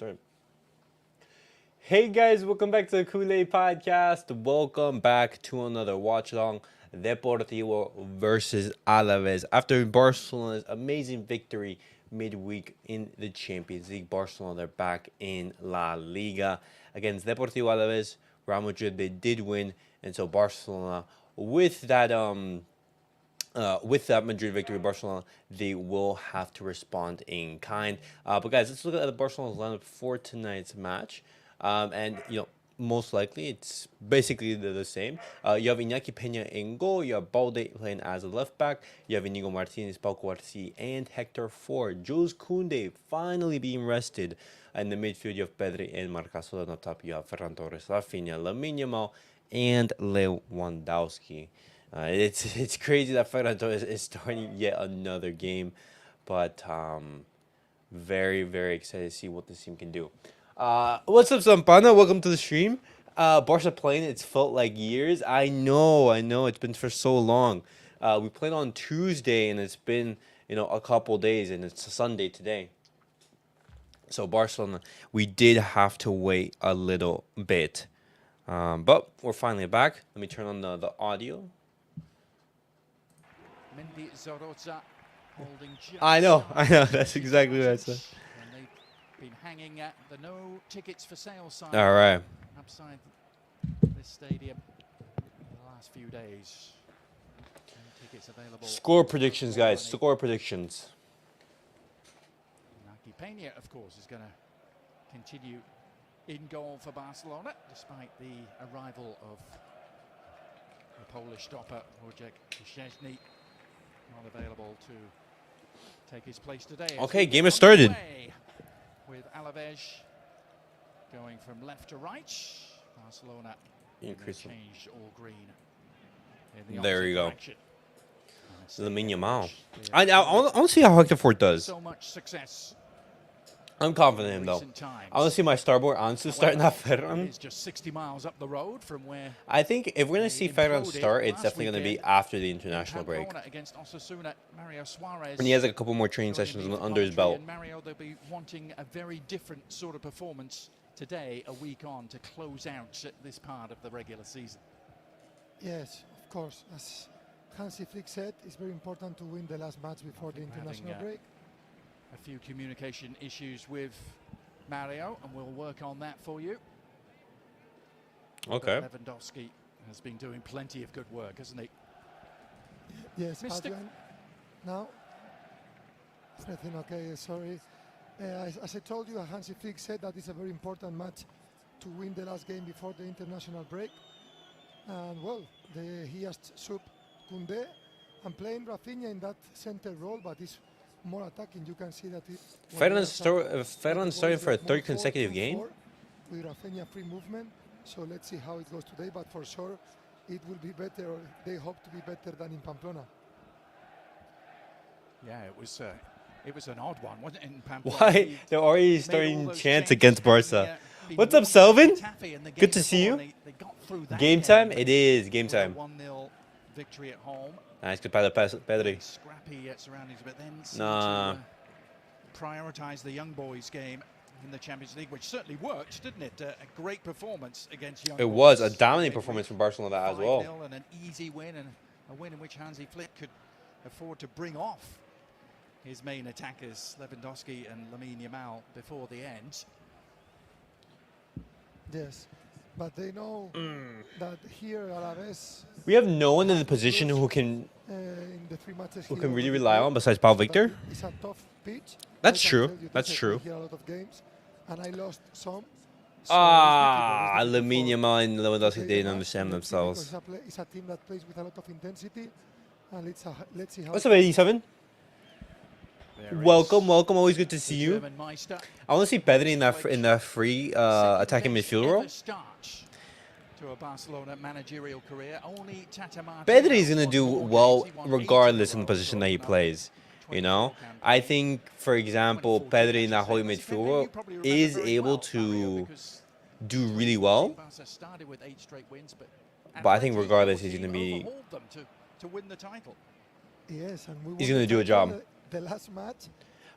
start. Hey guys, welcome back to the CulePodcast. Welcome back to another watch along. Deportivo versus Alaves. After Barcelona's amazing victory midweek in the Champions League, Barcelona they're back in La Liga against Deportivo Alaves. Real Madrid they did win, and so Barcelona with that Madrid victory, Barcelona, they will have to respond in kind. But guys, let's look at the Barcelona's lineup for tonight's match. Most likely it's basically the same. You have Iñaki Peña in goal. You have Balde playing as a left back. You have Inigo Martinez, Cubarsi, and Hector Ford. Jules Kounde finally being rested. In the midfield, you have Pedri and Marcasol. On top, you have Ferran Torres, raphinha, Lamine Yamal, and Lewandowski. It's crazy that Ferran Torres is starting yet another game, but very, very excited to see what this team can do. What's up, Sampana? Welcome to the stream. Barca playing, it's felt like years. I know, it's been for so long. We played on Tuesday, and it's been, a couple days, and it's a Sunday today. So Barcelona, we did have to wait a little bit. But we're finally back. Let me turn on the audio. I know. That's exactly what I said. Been hanging at the no tickets for sale sign. All right. Outside this stadium the last few days. No tickets available. Score predictions, guys. Score predictions. Iñaki Peña, of course, is going to continue in goal for Barcelona, despite the arrival of the Polish stopper, Wojciech Szczesny, not available to take his place today. Okay, game has started. With Alaves going from left to right, Barcelona changed all green. There you go. Lamine Yamal. I want to see how Hector Ford does. So much success. I'm confident in him, though. I want to see my starboard Ansu starting that Ferran. It's just 60 miles up the road from where I think if we're going to see Ferran start, it's definitely going to be after the international break. And he has like a couple more training sessions under his belt. Mario, they'll be wanting a very different sort of performance today, a week on, to close out this part of the regular season. Yes, of course. As Hansi Flick said, it's very important to win the last match before the international break. A few communication issues with Mario, and we'll work on that for you. Okay. But Lewandowski has been doing plenty of good work, hasn't he? Yes, Adrian. Now, everything okay? Sorry. As I told you, Hansi Flick said that it's a very important match to win the last game before the international break. And well, he has sub Kounde and playing raphinha in that center role, but it's more attacking. You can see that Ferran starting for a third consecutive game. With raphinha free movement, so let's see how it goes today. But for sure, it will be better. Or they hope to be better than in Pamplona. Yeah, it was an odd one, wasn't it? In Pamplona. Why they're already starting chants against Barca? What's up, Selvin? Good to see you. Game time. It is game time. 1-0 victory at home. Nice, good pass, Pedri. Scrappy surroundings, but then to prioritize the young boys game in the Champions League, which certainly worked, didn't it? A great performance against young boys. It was a dominant performance from Barcelona as well. 5-0 and an easy win, and a win in which Hansi Flick could afford to bring off his main attackers, Lewandowski and Lamine Yamal, before the end. Yes. But they know that here Alaves. We have no one in the position who can really rely on besides Paul Victor. It's a tough pitch. That's true. That's true. Here a lot of games, and I lost some. So Lamine Yamal and Lewandowski didn't understand themselves. It's a team that plays with a lot of intensity, and let's see how. What's up, 87? Welcome. Always good to see you. I want to see Pedri in that free attacking midfield role. To a Barcelona managerial career. Only Pedri is gonna do well regardless of the position that he plays. I think, for example, Pedri in that holding midfield role is able to do really well. But I think regardless, he's gonna be. Yes, and he's gonna do a job. The last match.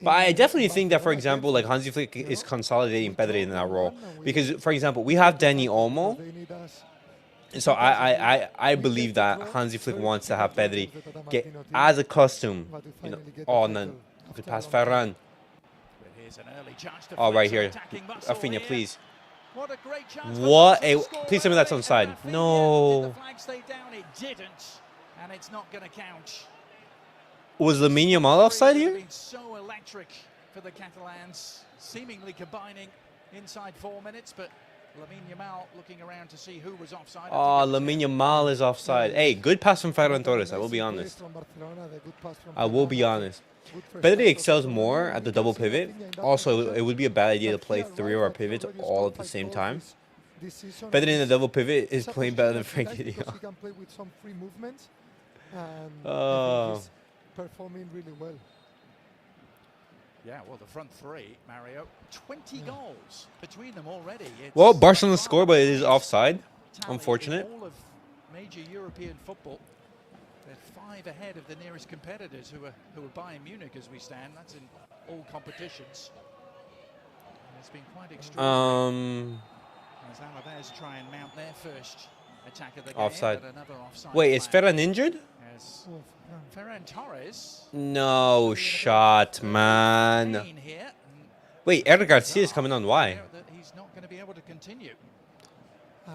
But I definitely think that, for example, like Hansi Flick is consolidating Pedri in that role. Because, for example, we have Danny Olmo. So I believe that Hansi Flick wants to have Pedri get as accustomed, you know. Oh, and then good pass, Ferran. But here's an early chance to Oh, right flex here, attacking muscle Raphinha, here. please. What a great chance for What Barca to a! score Please tell me that's early, onside. and Raphinha, did the No. flag stay down? It didn't, and it's not going to count. Was Lamine Yamal offside here? Been so electric for the Catalans, seemingly combining inside 4 minutes, but Lamine Yamal looking around to see who was offside. Oh, Lamine Yamal is offside. Hey, good pass from Ferran Torres. I will be honest. I will be honest. Pedri excels more at the double pivot. Also, it would be a bad idea to play 3 of our pivots all at the same time. Pedri in the double pivot is playing better than Frankie de Jong. He can play with some free movements, and Oh. he's performing really well. Yeah, well, the front three, Mario, 20 goals between them already. It's Well, Barcelona scored, but it is offside. Unfortunate. In all of major European football, they're 5 ahead of the nearest competitors who are Bayern Munich as we stand. That's in all competitions. And it's been quite extraordinary. As Alaves try and mount their first attack of the game. Offside. But another offside Wait, is flag Ferran injured? as Ferran Torres. No shot, man. Here, Wait, Eric Garcia is coming on. Why? that he's not going to be able to continue.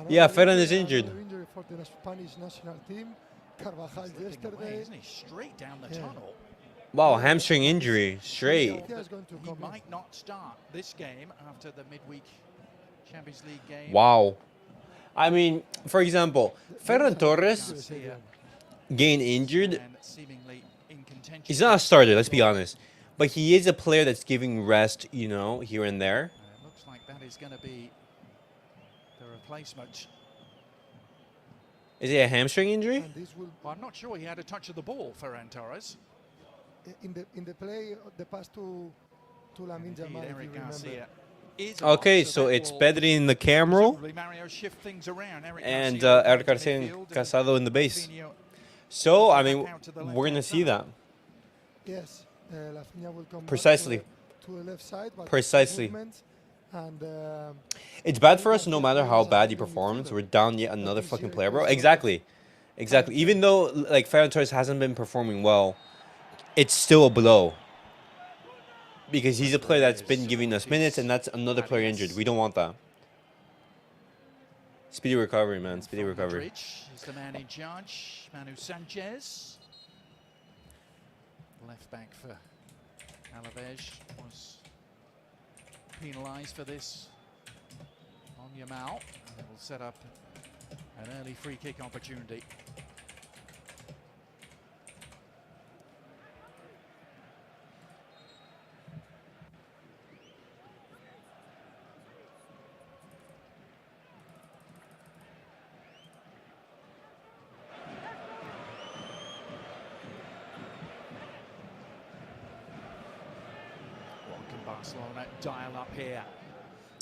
Yeah, Ferran is injured. Injury for the Spanish national team. Carvajal Away, yesterday. isn't he? Straight down the tunnel. Wow, hamstring injury. Straight. He might not start this game after the midweek Champions League game. Wow. I mean, for example, Ferran Torres getting injured. And seemingly in contention. He's not a starter, let's be honest. But he is a player that's giving rest, you know, here and there. It looks like that is going to be the replacement. Is it a hamstring injury? Well, I'm not sure he had a touch of the ball, Ferran Torres. In the play, the pass to Lamine Yamal, if you remember. Okay, so it's Pedri in the camera and Eric Garcia and Casado in the base. So, I mean, we're going to see that. Yes, Raphinha will come Precisely. to the left side. But Precisely. And, It's bad for us no matter how bad he performs. We're down yet another fucking player, bro. Exactly. Exactly. Even though, like, Ferran Torres hasn't been performing well, it's still a blow. Because he's a player that's been giving us minutes, and that's another player injured. We don't want that. Speedy recovery, man. Speedy recovery. Is the man in charge, Manu Sanchez. Left back for Alaves was penalised for this on Yamal. And will set up an early free kick opportunity. Barcelona dial up here.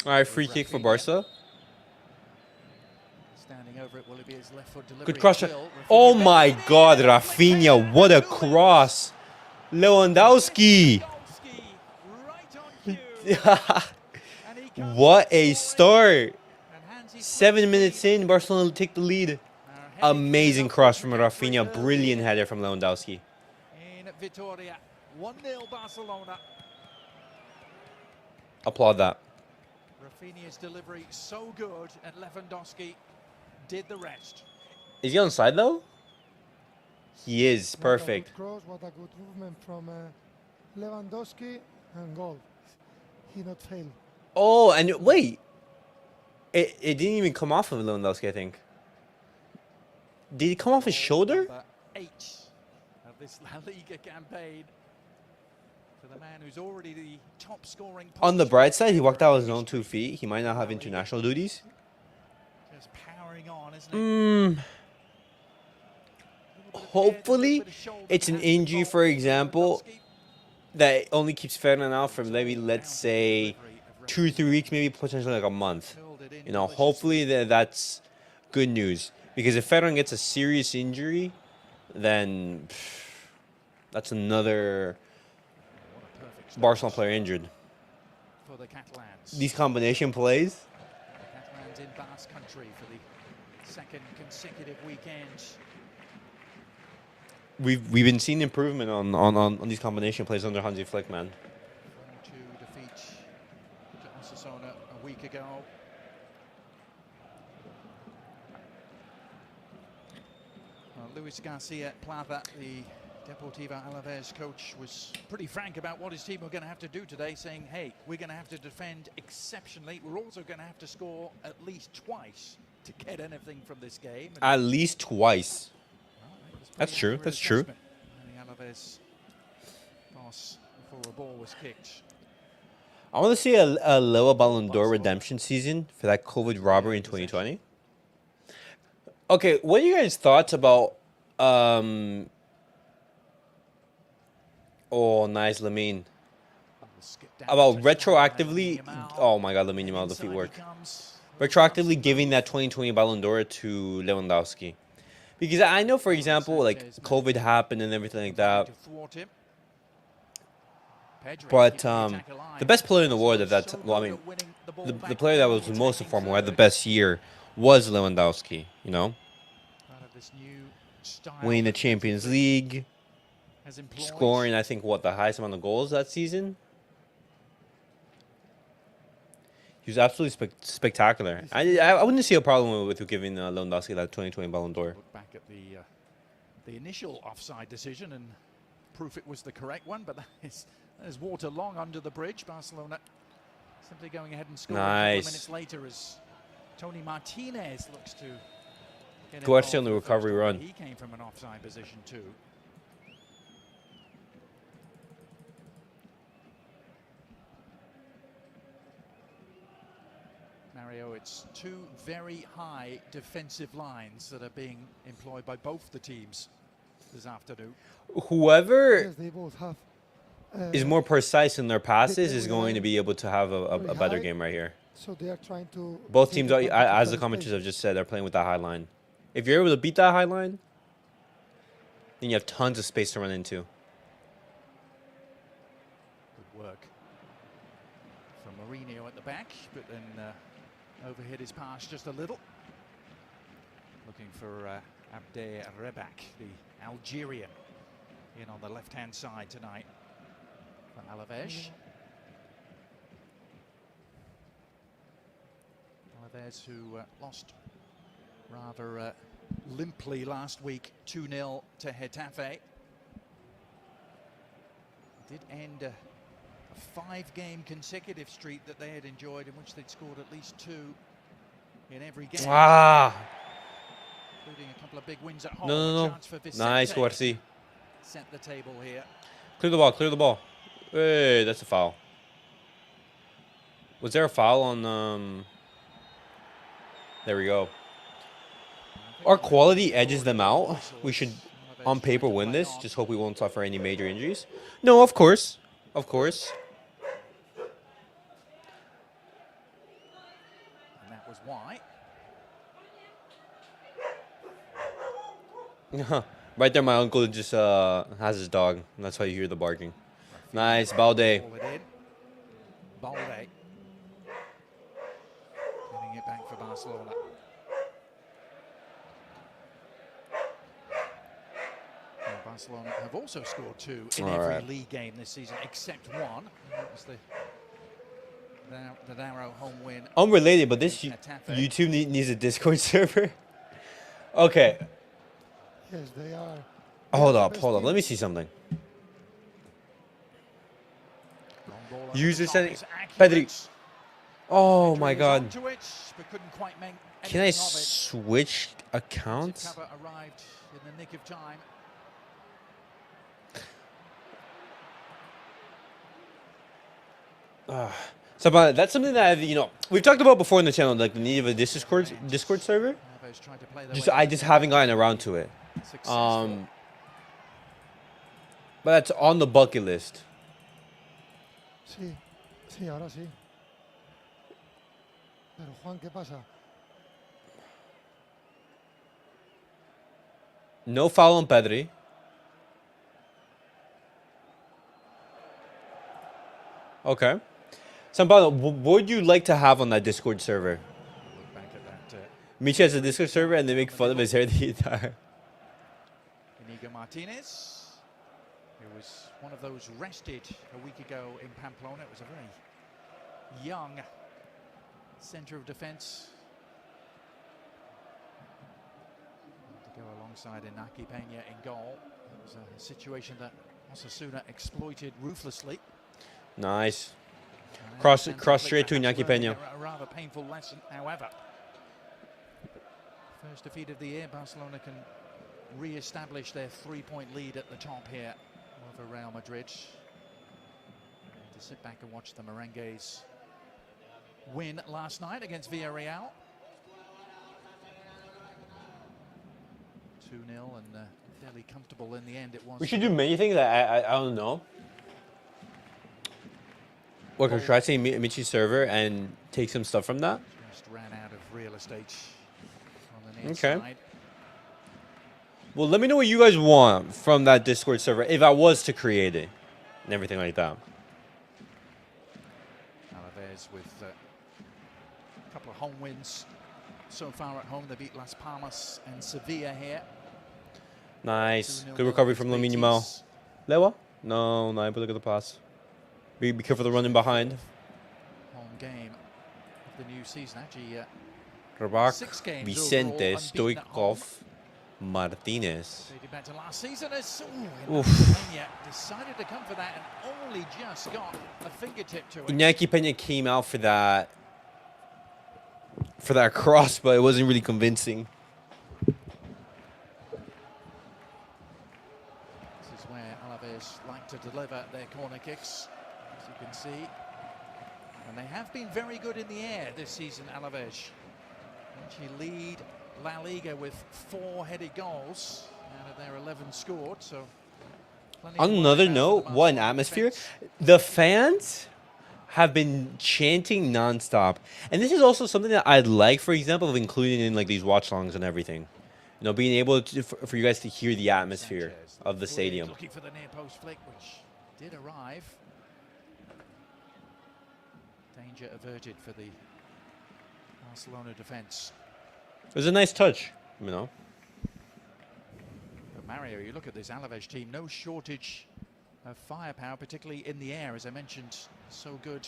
All right, free kick for Barca. Standing over it, will it be his left foot delivery? Good cross. Oh my God, Raphinha, what a cross. Lewandowski. What a start. 7 minutes in, Barcelona will take the lead. Amazing cross from Raphinha. Brilliant header from Lewandowski. In Vitoria, 1-0 Barcelona. Applaud that. Raphinha's delivery so good, and Lewandowski did the rest. Is he onside though? He is. Perfect. Cross, what a good movement from Lewandowski, and goal. He not failed. Oh, and wait. It didn't even come off of Lewandowski, I think. Did it come off his shoulder? Number 8 of this La Liga campaign. For the man who's already the top scoring. On the bright side, he walked out with his own 2 feet. He might not have international duties. Just powering on, isn't it? Hopefully, it's an injury, for example, that only keeps Fernan out for maybe, let's say, 2 or 3 weeks, maybe potentially like a month. You know, hopefully that's good news. Because if Ferran gets a serious injury, then that's another Barcelona player injured. For the Catalans. These combination plays. The Catalans in Basque country for the second consecutive weekend. We've been seeing improvement on these combination plays under Hansi Flick, man. 4-2 defeat to Osasuna a week ago. Luis Garcia Plata, the Deportivo Alaves coach, was pretty frank about what his team were going to have to do today, saying, hey, we're going to have to defend exceptionally. We're also going to have to score at least twice to get anything from this game. And At least twice. well, That's true. That's true. The Alaves boss before a ball was kicked. I want to see a lower Ballon d'Or redemption season for that COVID robbery in 2020. Okay, what are you guys' thoughts about? Oh, nice, Lamine. About retroactively, oh my God, Lamine Yamal, the feet work. Retroactively giving that 2020 Ballon d'Or to Lewandowski. Because I know, for example, like COVID happened and everything like that. But the best player in the world at that time, well, I mean, the player that was the most informed, who had the best year, was Lewandowski, you know? Winning the Champions League, scoring, I think, what, the highest amount of goals that season? He was absolutely spectacular. I wouldn't see a problem with giving Lewandowski that 2020 Ballon d'Or. Look back at the initial offside decision and proof it was the correct one, but there's Watchalong under the bridge. Barcelona simply going ahead and scoring a couple of minutes later as Tony Martinez looks to get Cubarsi on the recovery run. He came from an offside position too. Mario, it's two very high defensive lines that are being employed by both the teams this afternoon. Whoever Yes, they both have. is more precise in their passes is going to be able to have a better game right here. So they are trying to. Both teams, are, as the commentators have just said, are playing with that high line. If you're able to beat that high line, then you have tons of space to run into. Good work from Mourinho at the back, but then overhit his pass just a little. Looking for Abde Rebak, the Algerian, in on the left-hand side tonight for Alaves. Alaves who lost rather limply last week, 2-0 to Getafe. Did end a 5-game consecutive streak that they had enjoyed, in which they'd scored at least 2 in every game. Including a couple of big wins at home. No. Chance for Vicente. Nice, Cubarsi. Set the table here. Clear the ball, clear the ball. Hey, that's a foul. Was there a foul on... There we go. Our quality edges them out. We should, on paper, win this. Just hope we won't suffer any major injuries. No, of course. Of course. And that was why. Right there, my uncle just has his dog. And that's why you hear the barking. Nice, Balde. Balde. Getting it back for Barcelona. Well, Barcelona have also scored 2 in every league game this season, except one. That was the narrow home win. Unrelated, but this YouTube needs a Discord server. Okay. Yes, they are. Hold up. Let me see something. User setting. Pedri. Oh my God. Can I switch accounts? Arrived in the nick of time. So that's something that we've talked about before in the channel, like the need of a Discord server. I just haven't gotten around to it. But that's on the bucket list. Sí, ahora sí. Pero Juan, ¿qué pasa? No foul on Pedri. Okay. Sampano, what would you like to have on that Discord server? Look back at that. Michi has a Discord server and they make fun of his hair the entire. Inigo Martinez, who was one of those rested a week ago in Pamplona. It was a very young centre of defence. To go alongside Inaki Peña in goal. It was a situation that Osasuna exploited ruthlessly. Nice. Cross straight to Inaki Peña. A rather painful lesson, however. First defeat of the year, Barcelona can re-establish their 3-point lead at the top here over Real Madrid. And to sit back and watch the Merengues win last night against Villarreal. 2-0 and fairly comfortable in the end it was. We should do many things. I don't know. What, could try to say Michi's server and take some stuff from that? Just ran out of real estate on the near Okay. side. Well, let me know what you guys want from that Discord server if I was to create it and everything like that. Alaves with a couple of home wins so far at home. They beat Las Palmas and Sevilla here. Nice. 2-0 Good recovery from Betis. Lamine Yamal. Lewa? No, but look at the pass. Be careful the running behind. Home game of the new season. Actually, Rabak, 6 games Vicente, overall, unbeaten at home. Stoikov, Martinez. Dated back to last season as Oof. Peña decided to come for that and only just got a fingertip to it. Inaki Peña came out for that cross, but it wasn't really convincing. This is where Alaves like to deliver their corner kicks, as you can see. And they have been very good in the air this season, Alaves. Actually lead La Liga with 4 headed goals out of their 11 scored. So plenty On of work another out for note, the what an Barcelona atmosphere. defense. The fans have been chanting nonstop. And this is also something that I'd like, for example, of including in like these watch-alongs and everything. You know, being able to, for you guys to hear the atmosphere Sanchez of the stadium. looking for the near post flick, which did arrive. Danger averted for the Barcelona defense. It was a nice touch, you know. But Mario, you look at this Alaves team, no shortage of firepower, particularly in the air, as I mentioned. So good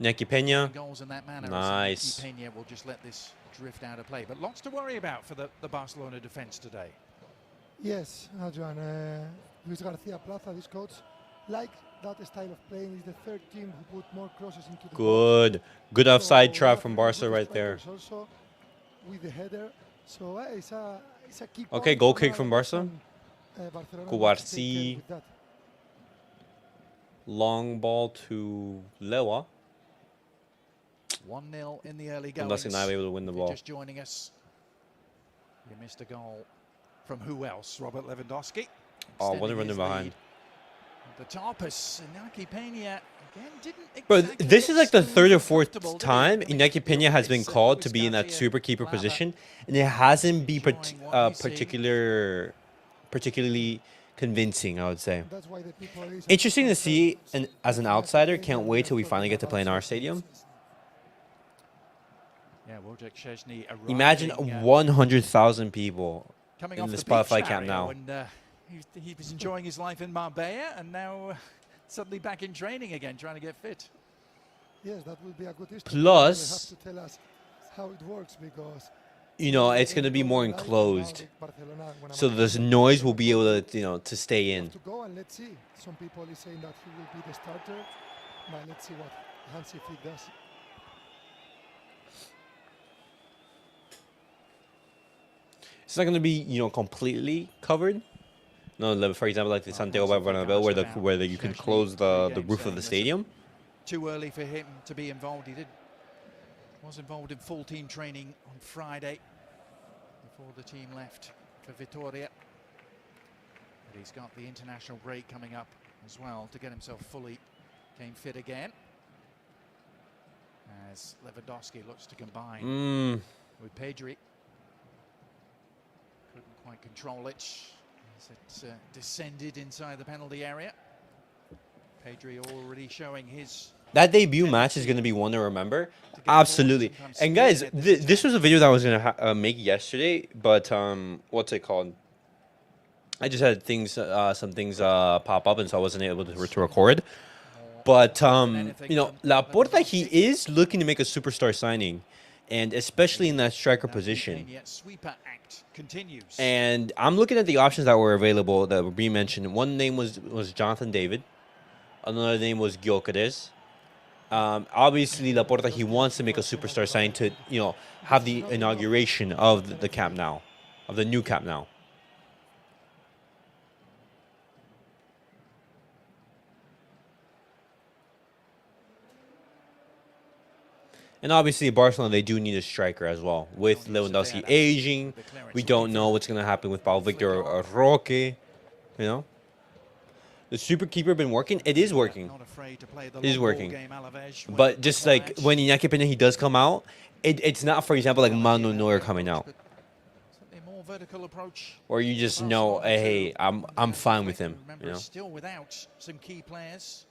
Inaki Peña. goals in that manner. Nice. As Peña will just let this drift out of play. But lots to worry about for the Barcelona defense today. Yes, Adrian. Luis Garcia Plaza, this coach, like that style of playing. Is the third team who put more crosses into the box. Good offside So trap we from have Barca good right there. strikers Also with the header. So it's a key Okay, point goal for kick from Alaves Barca. and, Barcelona Cubarsi. will take care with that. Long ball to Lewa. 1-0 in the early Unless goings. he's not able to win the If you're ball. just joining us, you missed a goal from who else? Robert Lewandowski. Oh, what a Extending running his behind. lead. At the top is Inaki Peña. Again, didn't Bro, exactly this is like the look third or smooth and fourth comfortable, did time he? I mean, Inaki Peña has been Luis called to be in that Garcia super keeper Plaza position, and it hasn't been enjoying what he's seeing. particularly convincing, I would say. That's why the people is Interesting to see, and as an Inaki outsider, Peña can't wait till we for finally the get to play in our Barca stadium. Yeah, Wojciech Szczęsny Imagine arriving, 100,000 people coming in off the the Spotify beach, camp Mario, now. and he was enjoying his life in Marbella, and now suddenly back in training again, trying to get fit. Yes, that will be a good history. Plus- They have to tell us how it works because You know, it's going to be more enclosed, so the noise will be able to, to stay in. To go and let's see. Some people is saying that he will be the starter, but let's see what Hansi Flick does. It's not going to be, completely covered. No, for example, like the Santiago Bernabeu, where you can close the roof of the stadium. Too early for him to be involved. He was involved in full team training on Friday before the team left for Vitoria. But he's got the international break coming up as well to get himself fully fit again. As Lewandowski looks to combine with Pedri. Couldn't quite control it as it descended inside the penalty area. Pedri already showing his. That debut match is going to be one to remember. Absolutely. And guys, this was a video that I was going to make yesterday, but what's it called? I just had some things pop up, and so I wasn't able to record. But you know, Laporta, he is looking to make a superstar signing, and especially in that striker position. And I'm looking at the options that were available that were being mentioned. One name was Jonathan David. Another name was Gyökeres. Obviously, Laporta, he wants to make a superstar signing to, you know, have the inauguration of the Camp Nou, of the new Camp Nou. And obviously, Barcelona, they do need a striker as well. With Lewandowski aging, we don't know what's going to happen with Pau Victor or Roque, you know. The super keeper been working. It is working. It is working. But just like when Iñaki Peña, he does come out, it's not, for example, like Manu Neuer coming out. Or you just know, hey, I'm fine with him. You know? Still without some key players.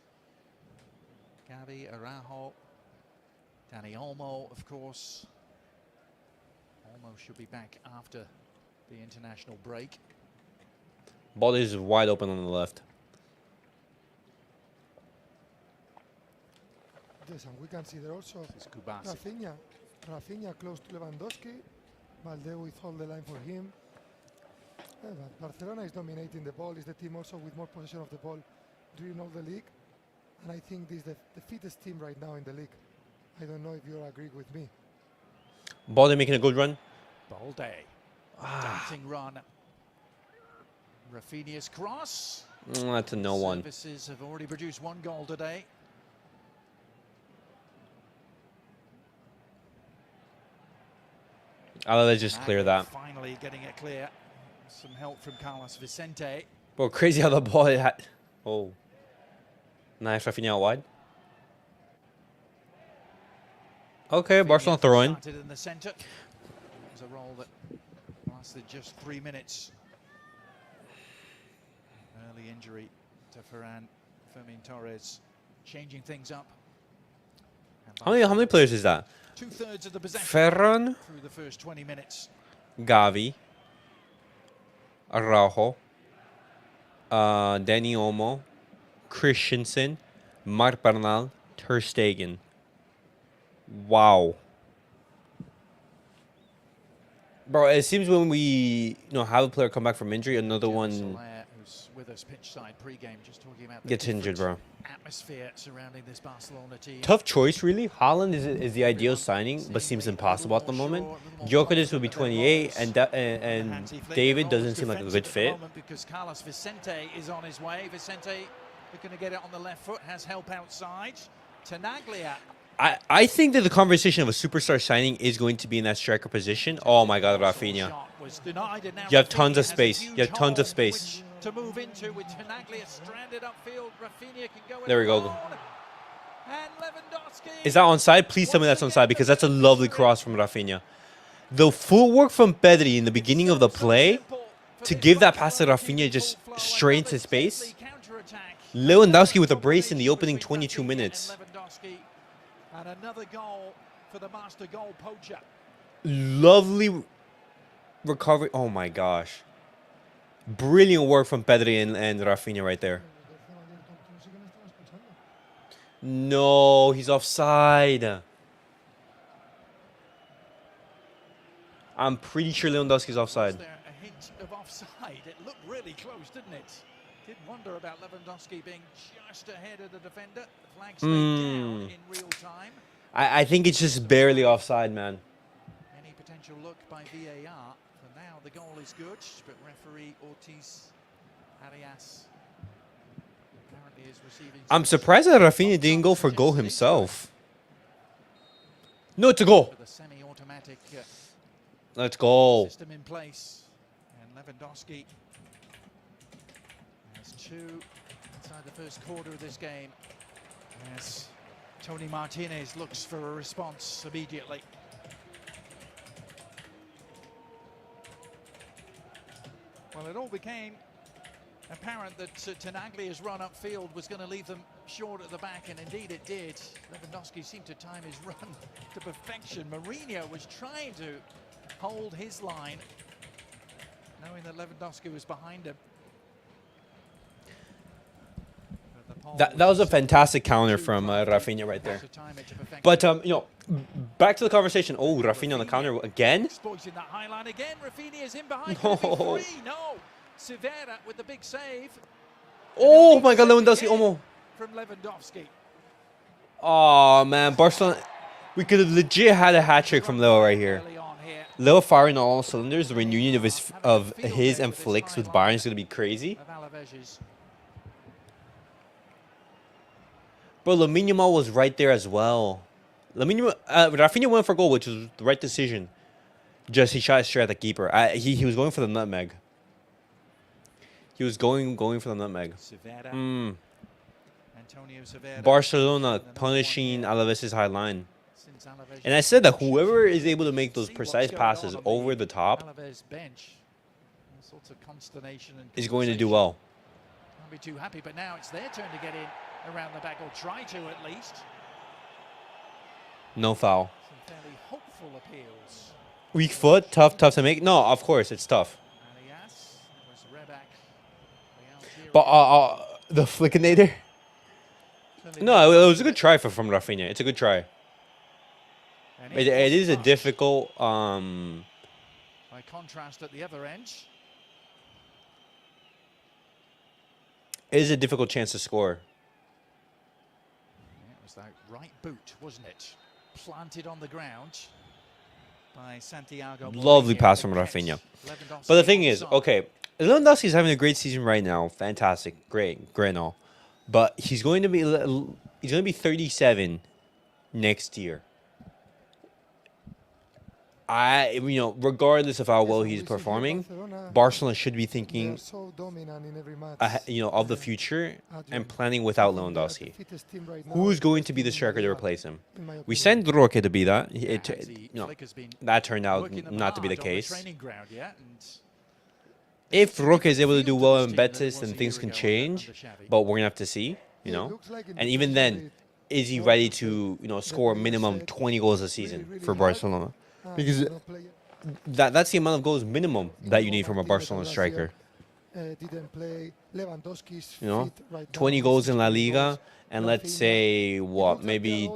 Gavi, Araujo, Dani Olmo, of course. Olmo should be back after the international break. Ball is wide open on the left. Yes, and we can see there also Raphinha close to Lewandowski. Valde with all the line for him. Yeah, but Barcelona is dominating the ball. Is the team also with more possession of the ball during all the league. And I think this is the fittest team right now in the league. I don't know if you agree with me. Balde making a good run. Balde. Dancing run. Raphinha's cross. That's a no one. Services have already produced one goal today. Let's just clear that. Finally getting it clear. Some help from Carlos Vicente. Bro, crazy how the ball had. Oh. Nice, Raphinha out wide. Okay, Barcelona throwing. In the center. It was a role that lasted just 3 minutes. Early injury to Fermin Torres, changing things up. How many players is that? 2/3 of the possession Ferran, through the first 20 minutes. Gavi, Araujo, Dani Olmo, Christensen, Marc Bernal, Ter Stegen. Wow. Bro, it seems when we have a player come back from injury, another one who's with us pitch side pre-game, just talking about gets injured, bro. Atmosphere surrounding this Barcelona team. Tough choice, really. Haaland is the ideal signing, but seems impossible at the moment. Gyökeres will be 28, and David doesn't seem like a good fit. Because Carlos Vicente is on his way. Vicente looking to get it on the left foot, has help outside. Tenaglia. I think that the conversation of a superstar signing is going to be in that striker position. Oh my God, Raphinha. You have tons of space. You have tons of space. To move into with Tenaglia stranded upfield. Raphinha can go. There we go. And Lewandowski. Is that onside? Please tell me that's onside, because that's a lovely cross from Raphinha. The footwork from Pedri in the beginning of the play to give that pass to Raphinha just straight into space. Lewandowski with a brace in the opening 22 minutes. And another goal for the master goal poacher. Lovely recovery. Oh my gosh. Brilliant work from Pedri and Raphinha right there. No, he's offside. I'm pretty sure Lewandowski's offside. Was there a hint of offside? It looked really close, didn't it? Did wonder about Lewandowski being just ahead of the defender. The flag stayed down in real time. I think it's just barely offside, man. Any potential look by VAR. For now, the goal is good, but referee Ortiz Arias apparently is receiving. I'm surprised that Raphinha didn't go for goal himself. No, it's a goal. With a semi-automatic Let's go. system in place, and Lewandowski has 2 inside the first quarter of this game. As Tony Martinez looks for a response immediately. Well, it all became apparent that Tenaglia's run upfield was going to leave them short at the back, and indeed it did. Lewandowski seemed to time his run to perfection. Mourinho was trying to hold his line, knowing that Lewandowski was behind him. That was a fantastic counter from Raphinha right there. But, back to the conversation. Oh, Raphinha on the counter again? Exploiting that high line again. Raphinha is in behind. No. No. Severa with the big save. Oh my God, Lewandowski almost. From Lewandowski. Oh man, Barcelona. We could have legit had a hat trick from Leo right here. Leo firing on all cylinders. The reunion of his and Flick's with Bayern is gonna be crazy. Bro, Lamine Yamal was right there as well. Raphinha went for goal, which was the right decision. Just he shot straight at the keeper. He was going for the nutmeg. He was going for the nutmeg. Barcelona punishing Alaves' high line. And I said that whoever is able to make those precise passes over the top is going to do well. Can't be too happy, but now it's their turn to get in around the back, or try to at least. No foul. Some fairly hopeful appeals. Weak foot, tough to make. No, of course it's tough. But the Flickinator. No, it was a good try from Raphinha. It's a good try. It is a difficult. By contrast, at the other end. It is a difficult chance to score. It was that right boot, wasn't it? Planted on the ground by Santiago. Lovely pass from Raphinha. But the thing is, okay, Lewandowski is having a great season right now. Fantastic, great and all. But he's going to be 37 next year. Regardless of how well he's performing, Barcelona should be thinking, of the future and planning without Lewandowski. Who's going to be the striker to replace him? We sent Roque to be that. That turned out not to be the case. If Roque is able to do well in Betis, then things can change. But we're gonna have to see, And even then, is he ready to, score a minimum 20 goals a season for Barcelona? Because that's the amount of goals minimum that you need from a Barcelona striker. 20 goals in La Liga, and let's say maybe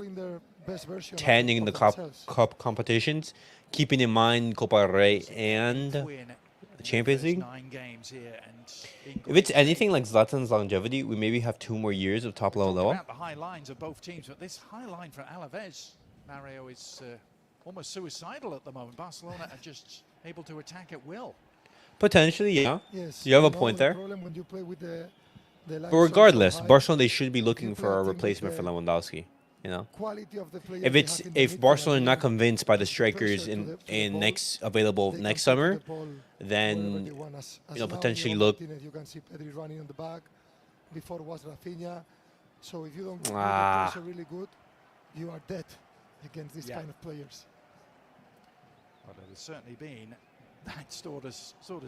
10 in the cup competitions, keeping in mind Copa del Rey and the Champions League. If it's anything like Zlatan's longevity, we maybe have 2 more years of top level. About the high lines of both teams, but this high line for Alaves, Mario, is almost suicidal at the moment. Barcelona are just able to attack at will. Potentially, yeah. Yes, you have a point there. But regardless, Barcelona, they should be looking for a replacement for Lewandowski. If Barcelona are not convinced by the strikers available next summer, then potentially look. You can see pedri running on the back. Before was Raphinha. So if you don't get the pressure really good, you are dead against these kind of players. Well, it has certainly been that sort of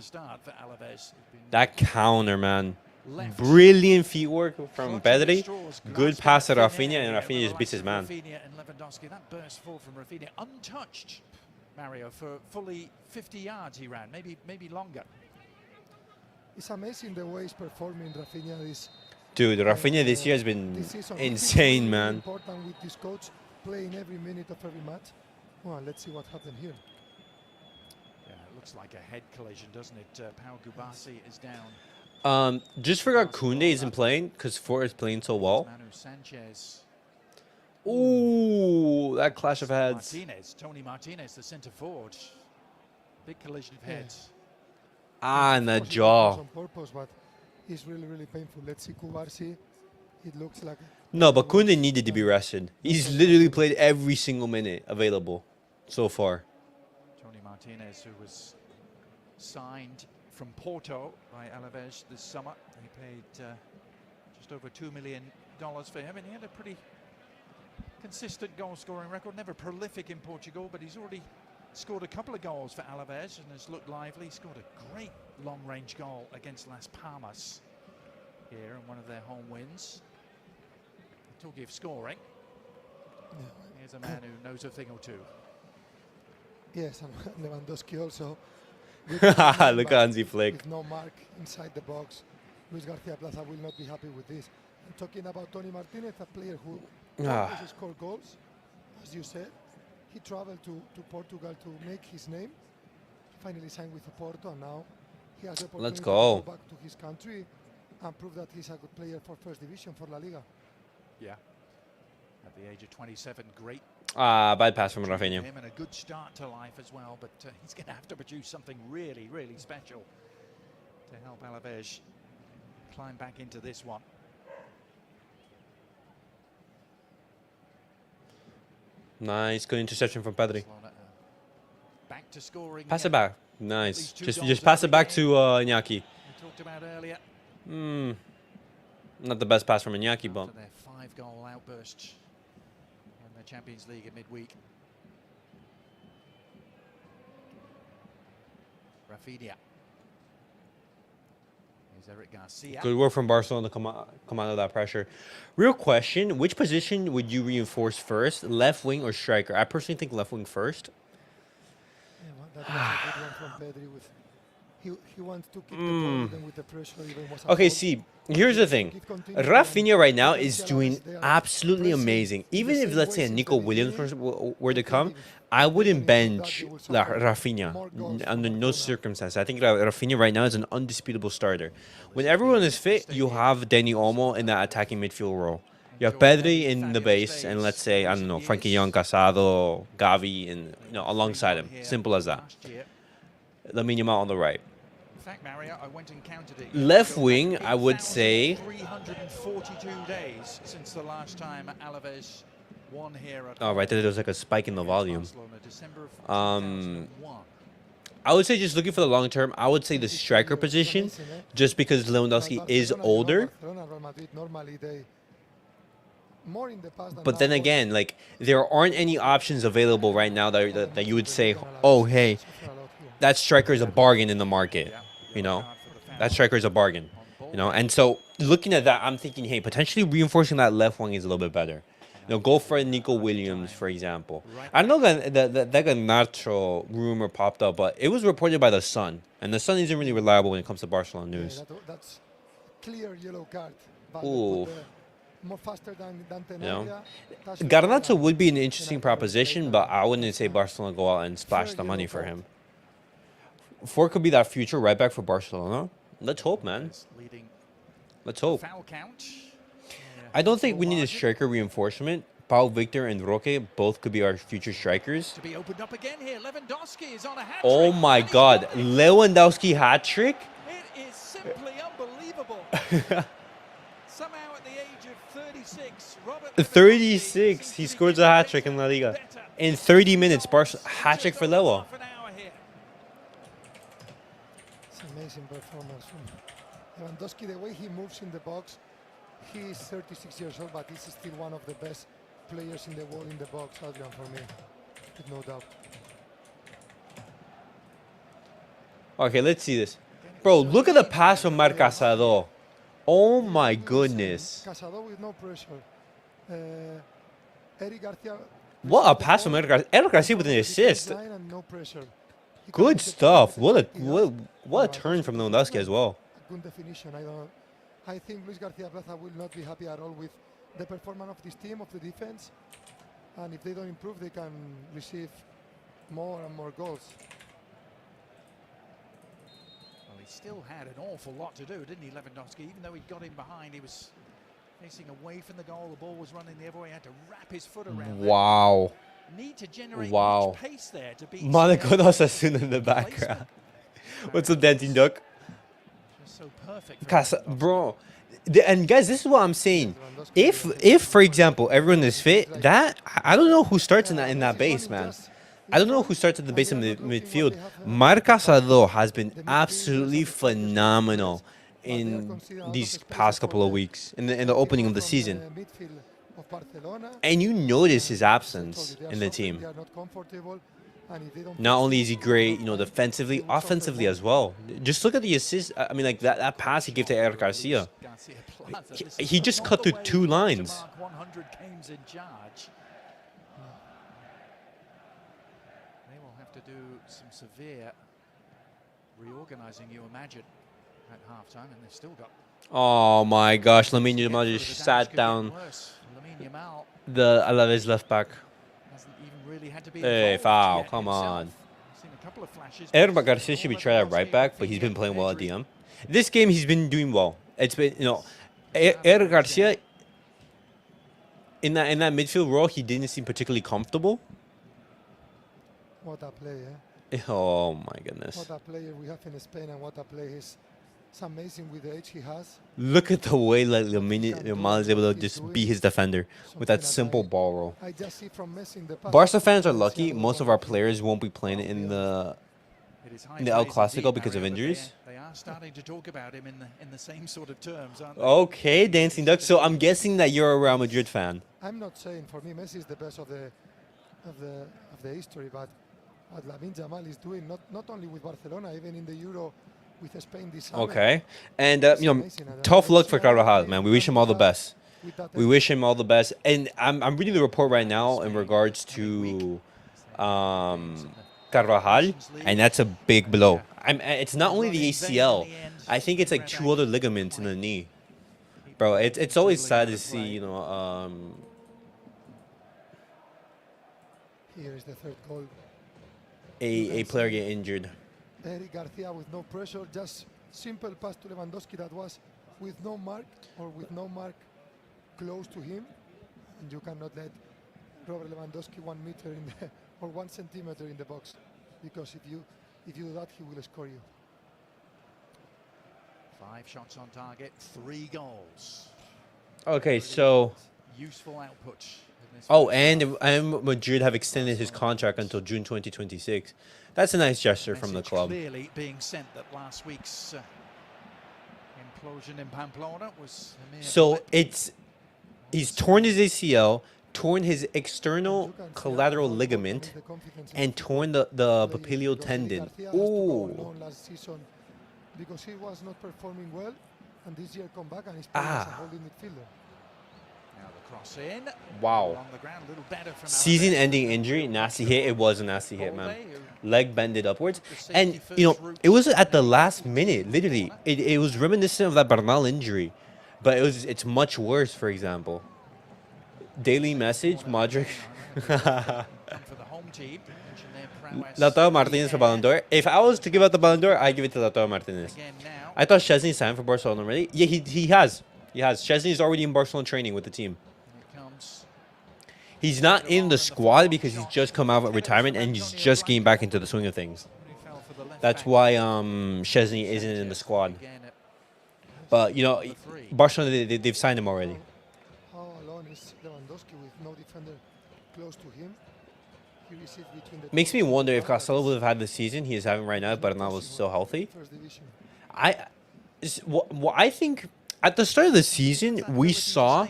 start for Alaves. That counter, man. Brilliant footwork from Pedri. Good pass to Raphinha, and Raphinha just beats his man. Raphinha and Lewandowski, that burst forward from Raphinha, untouched, Mario, for fully 50 yards he ran, maybe longer. It's amazing the way he's performing, Raphinha. Dude, Raphinha this year has been insane, man. Important with this coach, playing every minute of every match. Well, let's see what happened here. Yeah, it looks like a head collision, doesn't it? Pau Cubarsi is down. Just forgot Kounde isn't playing because Ford is playing so well. Ooh, that clash of heads. Tony Martinez, the centre forward. Big collision of heads. And the jaw. On purpose, but it's really, really painful. Let's see Cubarsi. It looks like. No, but Kounde needed to be rested. He's literally played every single minute available so far. Tony Martinez, who was signed from Porto by Alaves this summer. They paid just over $2 million for him, and he had a pretty consistent goal-scoring record. Never prolific in Portugal, but he's already scored a couple of goals for Alaves and has looked lively. He scored a great long-range goal against Las Palmas here in one of their home wins. Talking of scoring, here's a man who knows a thing or two. Yes, and Lewandowski also. Look at Hansi Flick. With no mark inside the box. Luis Garcia Plaza will not be happy with this. And talking about Tony Martinez, a player who always score goals, as you said. He traveled to Portugal to make his name. He finally signed with Porto, and now he has the opportunity to go back to his country and prove that he's a good player for First Division, for La Liga. Yeah. At the age of 27, great. Bad pass from Raphinha. Him and a good start to life as well, but he's going to have to produce something really, really special to help Alaves climb back into this one. Nice, good interception from Pedri. Back to scoring. Pass it back. Nice. Just pass it back to Iñaki. We talked about earlier. Not the best pass from Iñaki, but Their 5-goal outburst in the Champions League at midweek. Raphinha. Here's Eric Garcia. good work from Barcelona to come out of that pressure. Real question, which position would you reinforce first, left wing or striker? I personally think left wing first. Yeah, well, that was a good one from Pedri. He wants to keep the ball even with the pressure. Even was Okay, see, here's the thing. Raphinha right now is doing absolutely amazing. Even if, let's say, a Nico Williams were to come, I wouldn't bench Raphinha under no circumstance. I think Raphinha right now is an undisputable starter. When everyone is fit, you have Dani Olmo in that attacking midfield role. You have Pedri in the base, and let's say, I don't know, Frankie Young, Casado, Gavi, and alongside him. Simple as that. Lamine Yamal on the right. In fact, Mario, I went and counted it. Left wing, I would say 342 days since the last time Alaves won here at Oh, right there, there's like a spike in the volume. Barcelona, December of 2001. I would say just looking for the long term, I would say the striker position, just because Lewandowski is older. But then again, like there aren't any options available right now that you would say, oh, hey, that striker is a bargain in the market. You know, that striker is a bargain. You know, and so looking at that, I'm thinking, hey, potentially reinforcing that left wing is a little bit better. You know, go for a Nico Williams, for example. I know that Garnacho rumor popped up, but it was reported by The Sun. And The Sun isn't really reliable when it comes to Barcelona news. That's clear yellow card. Ooh. More faster than You know? Tenaglia. Garnacho would be an interesting proposition, but I wouldn't say Barcelona go out and splash the money for him. Ford could be that future right back for Barcelona. Let's hope, man. Let's hope. Foul count. I don't think we need a striker reinforcement. Pau Victor and Roque both could be our future strikers. To be opened up again here. Lewandowski is on a hat-trick. Oh my God, Lewandowski hat trick? It is simply unbelievable. Somehow at the age of 36, Robert 36, he scores a hat trick in La Liga. In 30 minutes, Barca hat trick for Lewa. It's an amazing performance from Lewandowski. The way he moves in the box, he is 36 years old, but he's still one of the best players in the world in the box, Adrian, for me, with no doubt. Okay, let's see this. Bro, look at the pass from Marc Casado. Oh my goodness. Casado with no pressure. Eric Garcia. What a pass from Eric Garcia. Eric Garcia with an assist. No pressure. Good stuff. What a turn from Lewandowski as well. Good definition. I think Luis Garcia Plaza will not be happy at all with the performance of this team, of the defense. And if they don't improve, they can receive more and more goals. Well, he still had an awful lot to do, didn't he, Lewandowski? Even though he got in behind, he was facing away from the goal. The ball was running the other way. He had to wrap his foot around Wow. that. Need to generate Wow. much pace there to beat Monaco Osasuna in the background. What's up, Dancing Duck? So perfect. Bro, and guys, this is what I'm saying. If for example everyone is fit, that I don't know who starts in that base, man. I don't know who starts at the base of the midfield. Marc Casado has been absolutely phenomenal in these past couple of weeks in the opening of the season. And you notice his absence in the team. And if they don't Not fix only this, is he they will great, not find, defensively, they will suffer offensively more. as well. Just look at the assist. I mean, like that pass he gave to Eric Garcia. He just cut through 2 lines. 100 games in charge. They will have to do some severe reorganizing, you imagine, at halftime, and they've still got. Oh my gosh, Lamine Yamal just sat down the Alaves left back. Hey, foul, come on. Eric Garcia should be tried at right back, but he's been playing well at DM. This game, he's been doing well. It's been, Eric Garcia, in that midfield role, he didn't seem particularly comfortable. What a play, eh? Oh my goodness. What a player we have in Spain, and what a play he's. It's amazing with the age he has. Look at the way like Lamine Yamal is able to just beat his defender with that simple ball roll. I just see from Messi in the past. Barca fans are lucky. Most of our players won't be playing in the El Clasico because of injuries. They are starting to talk about him in the same sort of terms, aren't they? Okay, Dancing Duck. So I'm guessing that you're a Real Madrid fan. I'm not saying for me Messi is the best of the history, but what Lamine Yamal is doing not only with Barcelona, even in the Euro with Spain this summer. Okay, and tough luck for Carvajal, man. We wish him all the best. We wish him all the best. And I'm reading the report right now in regards to Carvajal, and that's a big blow. It's not only the ACL. I think it's like 2 other ligaments in the knee. Bro, it's always sad to see, Here is the third goal. A player get injured. Eric Garcia with no pressure, just simple pass to Lewandowski that was with no mark close to him, and you cannot let Robert Lewandowski 1 meter in the, or 1 centimeter in the box, because if you do that, he will score you. 5 shots on target, 3 goals. Okay, so Useful output. and Madrid have extended his contract until June 2026. That's a nice gesture from the club. Clearly being sent that last week's implosion in Pamplona was a mere So blip. he's torn his ACL, torn his external collateral ligament, and torn the papilio tendon. Ooh. Because he was not performing well, and this year come back and he's playing as a holding midfielder. Now the cross in. Wow. On the ground, a little better from Season-ending injury, nasty hit. It was a nasty hit, man. Leg bended upwards, and it was at the last minute. Literally, it was reminiscent of that Bernal injury, but it's much worse. For example, daily message, Modric. For the home team. Lautaro Martinez for Ballon d'Or. If I was to give out the Ballon d'Or, I'd give it to Lautaro Martinez. I thought Szczesny signed for Barcelona already. Yeah, he has. He has. Szczesny is already in Barcelona training with the team. He's not in the squad because he's just come out of retirement and he's just getting back into the swing of things. That's why Szczesny isn't in the squad. But, Barcelona, they've signed him already. How alone is Lewandowski with no defender close to him? He received between the Makes me wonder if Castello would have had the season he is having right now if Bernal was so healthy. I think at the start of the season, we saw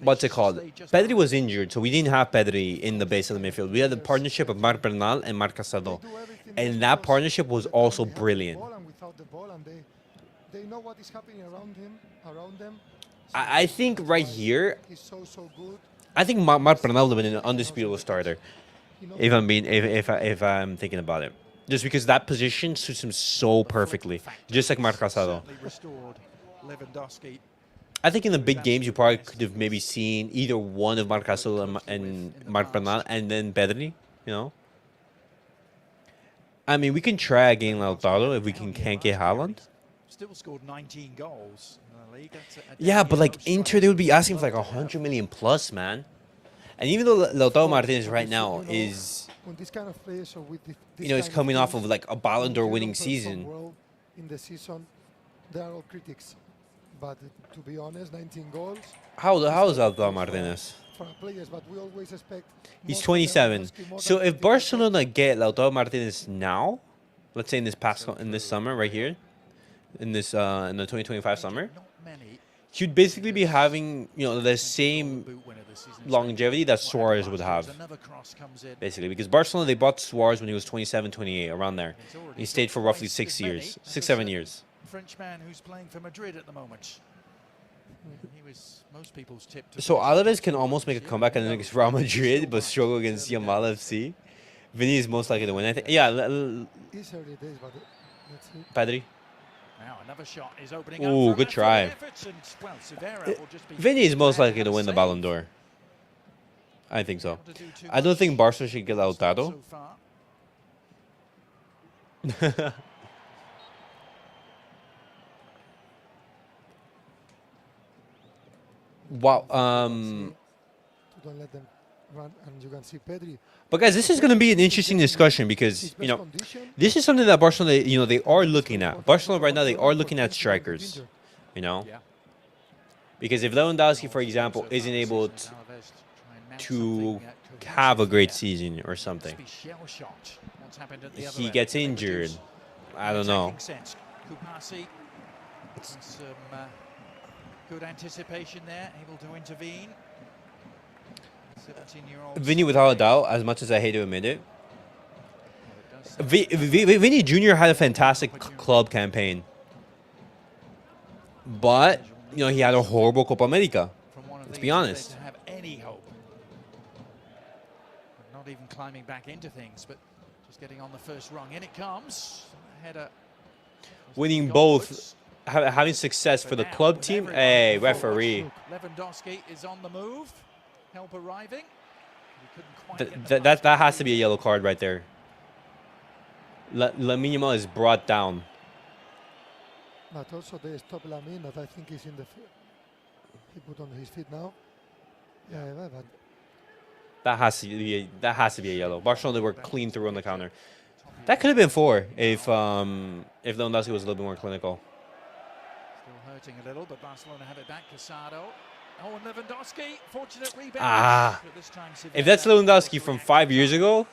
what's it called? Pedri was injured, so we didn't have Pedri in the base of the midfield. We had the partnership of Marc Bernal and Marc Casado, and that partnership was also brilliant. They know what is happening around them. I think right here, I think Marc Bernal would have been an undisputable starter, if I'm thinking about it. Just because that position suits him so perfectly, just like Marc Casado. I think in the big games, you probably could have maybe seen either one of Marc Casado and Marc Bernal, and then Pedri, I mean, we can try again Lautaro if we can't get Haaland. Still scored 19 goals in the league. Yeah, but like Inter, they would be asking for like 100 million plus, man. And even though Lautaro Martinez right now is, he's coming off of like a Ballon d'Or winning season. In the season, there are all critics, but to be honest, 19 goals. How is Lautaro Martinez? For players, but we always expect. He's 27. So if Barcelona get Lautaro Martinez now, let's say in this summer right here, in the 2025 summer, he'd basically be having the same longevity that Suarez would have, basically. Because Barcelona, they bought Suarez when he was 27, 28, around there. He stayed for roughly 6 years, 7 years. Frenchman who's playing for Madrid at the moment. He was most people's tip to So Alaves can almost make a comeback against Real Madrid, but struggle against Yamal FC. Vinny is most likely to win. I think. Yeah. It's early days, but let's see. Pedri. Now another shot is opening Ooh, up good try. efforts and, well, Severa will just be Vinny is most likely to have a win the save. Ballon d'Or. I think so. Able to do too I don't much think Barca should get Lautaro. so far. Wow. To don't let them run, and you can see Pedri. But guys, this is going to be an interesting discussion because, you know, this is something that Barcelona, you know, they are looking at. Barcelona right now, they are looking at strikers, you know. Yeah. Because if Lewandowski, for example, isn't able to have a great season or something, he gets injured. I don't know. Cubarsi, some good anticipation there, able to intervene. 17-year-old. Vinny, without a doubt, as much as I hate to admit it, Vinny Jr. had a fantastic club campaign. But, you know, he had a horrible Copa America. Let's be honest. To have any hope. Not even climbing back into things, but just getting on the first rung. In it comes. Header. Winning both, having success for the club team. Hey, referee. Lewandowski is on the move. Help arriving. He couldn't quite That has to be a yellow card right there. Lamine Yamal is brought down. But also they stop Lamine, that I think is in the field. He put on his feet now. Yeah, but That has to be a yellow. Barcelona were clean through on the counter. That could have been 4 if Lewandowski was a little bit more clinical. still hurting a little, but Barcelona have it back. Casado. Oh, and Lewandowski, fortunate rebound. But this time If that's Lewandowski from 5 years ago,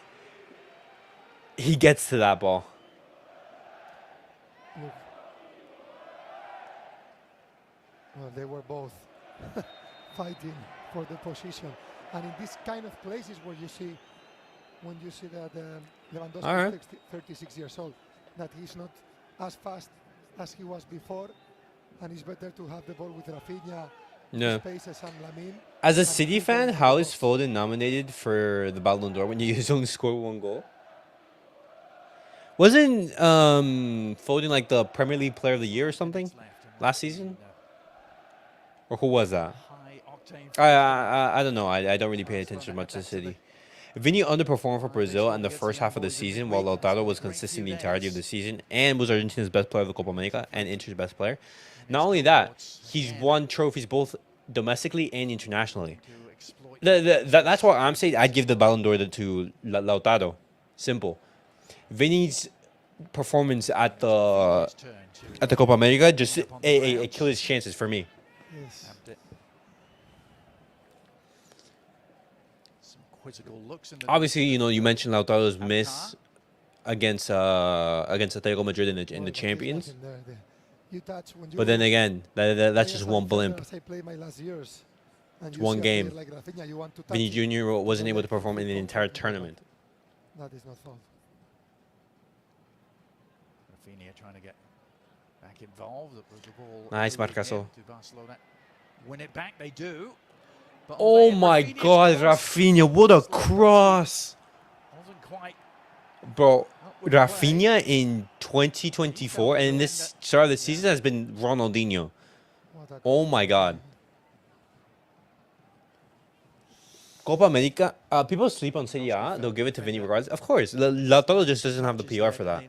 he gets to that ball. look. Well, they were both fighting for the position. And in this kind of places where you see, when you see that Lewandowski All right. is 36 years old, that he's not as fast as he was before, and it's better to have the ball with raphinha, No. spaces, and Lamine. As a and City keep fan, on the how is balls. Foden nominated for the Ballon d'Or when you only score 1 goal? Wasn't Foden like the Premier League Player of the Year or something last season? Or who was that? High octane. I don't know. I don't really pay attention much to City. Vinny underperformed for Brazil in the first half of the season, while Lautaro was consistent the entirety of the season and was Argentina's best player of the Copa America and Inter's best player. Not only that, he's won trophies both domestically and internationally. That's why I'm saying I'd give the Ballon d'Or to Lautaro. Simple. Vinny's performance at the Copa America just it killed his chances for me. Yes. Some quizzical looks in the Obviously, you know, you mentioned Lautaro's miss against Atletico Madrid in the Well, but there's Champions. nothing there. You touch when you But then again, that's play just as a one defender, blimp. as I played my last years, and It's you one see a player game. like Raphinha, you want to touch Vinny it. Jr. wasn't Don't able let to perform in the people entire come to tournament. That is not fault. Raphinha trying to get back involved. The ball Nice, moving Marcaso. in to Barcelona. Win it back, they do. But Oh Olé, my Raphinha's God, cross Raphinha, what a cross! wasn't quite Bro, up with the play. Raphinha in 2024 and in this start of the season has been Ronaldinho. What a Oh my God. Copa America, people sleep on Serie A, they'll give it to Vinny regardless. Of course, Lautaro just doesn't have the PR for that.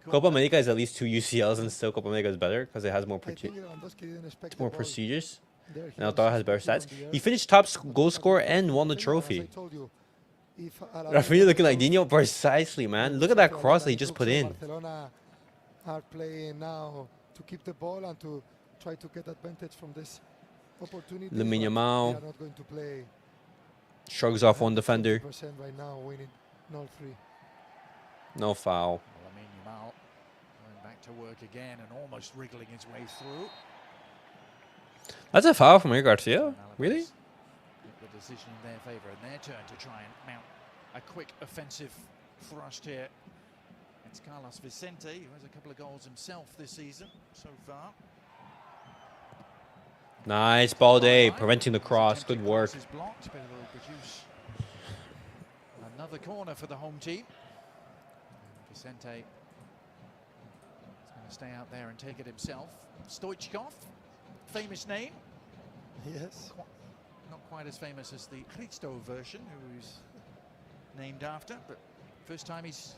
Copa America is at least 2 UCLs and still Copa America is better because it has more I think Lewandowski didn't expect the more ball prestigious. there. He And was Lautaro has better expecting stats. on the air. He finished top goal scorer and won the Raphinha, as I trophy. told you, if Alaves Raphinha looking like goes, Dino, precisely, man. Look at that cross that he just put in. Barcelona are playing now to keep the ball and to try to get advantage from this opportunity. Lamine but Yamal. They are not going to play Shrugs off one defender. 20% right now, winning 0-3. No foul. Lamine Yamal going back to work again and almost wriggling his way through. That's a foul from Eric Garcia? And Alaves Really? get the decision in their favour, and their turn to try and mount a quick offensive thrust here. It's Carlos Vicente, who has a couple of goals himself this season so far. Nice ball day, preventing the cross. Good work. Blocked, but it'll produce another corner for the home team. Vicente is going to stay out there and take it himself. Stoichkov, famous name. Yes. Not quite as famous as the Christo version, who's named after, but first time he's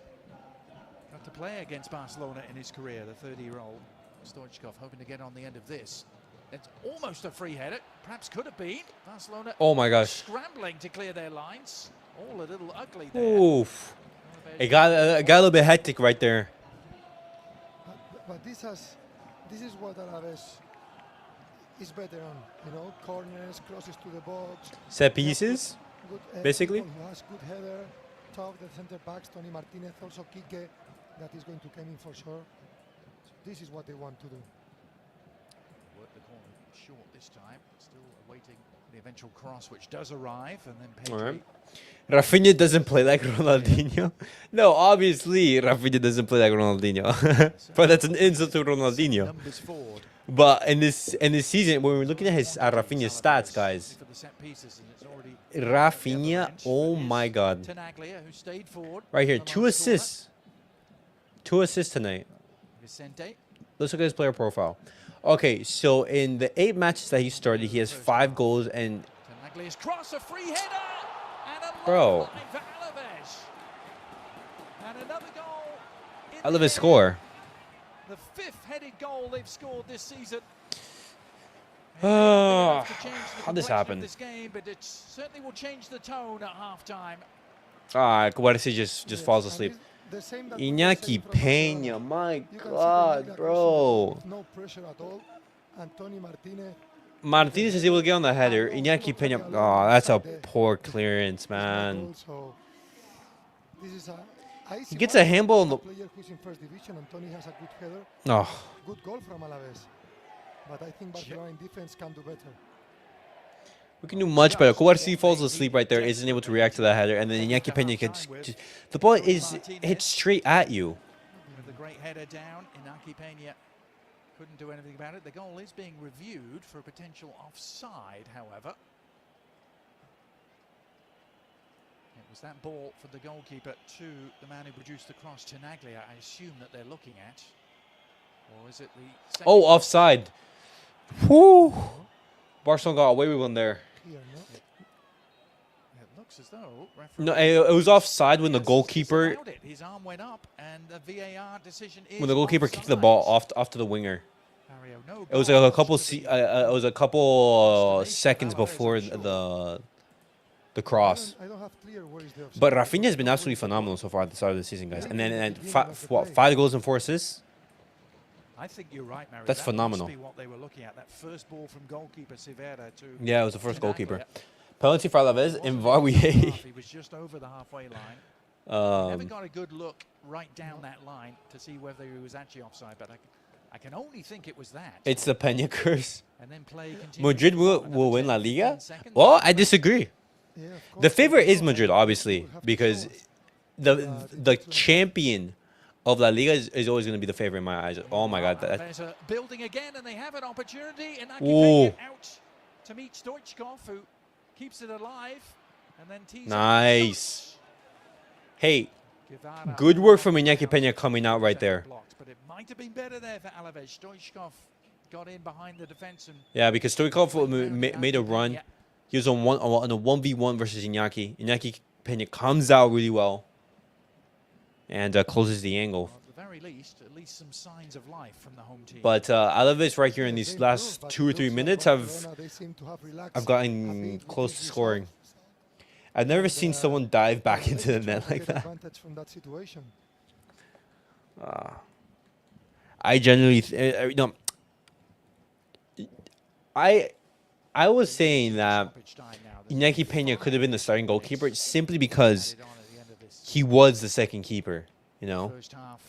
got to play against Barcelona in his career, the 30-year-old Stoichkov, hoping to get on the end of this. It's almost a free header, perhaps could have been. Barcelona Oh my gosh. scrambling to clear their lines. All a little ugly there. Oof. It got a little bit hectic right there. But this is what Alaves is better on. You know, corners, crosses to the box. Set pieces, Good, basically. people who has good header. Top the center backs, Tony Martinez, also Kike, that is going to come in for sure. This is what they want to do. Work the corner short this time, still awaiting the eventual cross, which does arrive, and then Pedri. All right. Raphinha doesn't play like Ronaldinho. No, obviously Raphinha doesn't play like Ronaldinho. But that's an insult to Ronaldinho. Numbers forward. But in this season, when we're looking at Raphinha's stats, guys, For the set pieces, and it's already Raphinha, oh my God, Tenaglia, who stayed forward right here, in the 2 last corner. assists, 2 assists tonight. Vicente. Let's look at his player profile. Okay, so in the 8 matches that he started, he has 5 goals and Tenaglia's cross, a free header, and a Bro. line for Alaves. And another goal. in I love the his end. score. The 5th headed goal they've scored this season. How'd this happen? This game, but it certainly will change the tone at half-time. Cubarsi just Yes, falls and asleep. it's the same that Iñaki we say from Peña, Barcelona. my You can see God, Tenaglia bro. crossing no pressure at all. And Tony Martinez. Martinez is able to get on the header. Iñaki Peña, oh, that's a poor clearance, is not man. goal, so this is He gets a handball on the. player who's in first division, and Tony has a good header. Oh, Good goal from Alaves. But I think Barcelona in defense can do better. we can do much better. Cubarsi falls asleep right there, isn't able to react to that header, and then Iñaki Peña can just, the ball is hit straight at you. With a great header down, Iñaki Peña couldn't do anything about it. The goal is being reviewed for a potential offside, however. It was that ball for the goalkeeper to the man who produced the cross, Tenaglia, I assume that they're looking at. Or is it the second? Oh, offside. Whew. Barcelona got away with one there. Here, no? It looks as though referee No, it was offside when the has goalkeeper disallowed it. His arm went up, and the VAR decision is when the goalkeeper kicked the ball off to the winger. Mario, no It was goal. like a couple it was a couple seconds before the cross. I don't have clear where is the offside. But Raphinha has been absolutely phenomenal so far at the start of the season, guys. And then 5 goals and 4 assists. I think you're right, Mario. That's that phenomenal. Must be what they were looking at. That first ball from goalkeeper Silveira to Yeah, it was the first Tenaglia. goalkeeper. Penalty for Alaves. Wasn't In in VAR, the we first half, he was just over the halfway line. Never got a good look right down that line to see whether he was actually offside, but I can only think it was that. it's the Peña curse. And then play continued Madrid for will another win La 10, Liga? 15 seconds. Well, I disagree. Yeah, of The course, favorite is so Madrid, I obviously, will have to because show us. the champion of La Liga is always going to be the favorite in my eyes. Oh my God, that, There's a building again, and they have an opportunity. And Ooh. out to meet Stoichkov, who keeps it alive, and then tees nice. Hey, Guevara. good work from Iñaki Peña coming out right there. Blocked, but it might have been better there for Alaves. Stoichkov got in behind the defense and Yeah, because Stoichkov made a run. Yeah. He was on a 1v1 versus Iñaki. Iñaki Peña comes out really well and closes the angle. Well, at the very least, at least some signs of life from the home team. But Alaves right here in They these improve, last but 2 or it 3 looks like minutes Barcelona, they seem to have relaxed I've a gotten bit with close this to scoring. result. I've never seen And, someone dive back they into the try net to like get that. advantage from that situation. I genuinely, no. I was saying that Stoppage time now. There's Iñaki Peña could have been the starting goalkeeper simply because added on at the end of this he was the second keeper. You know, first half.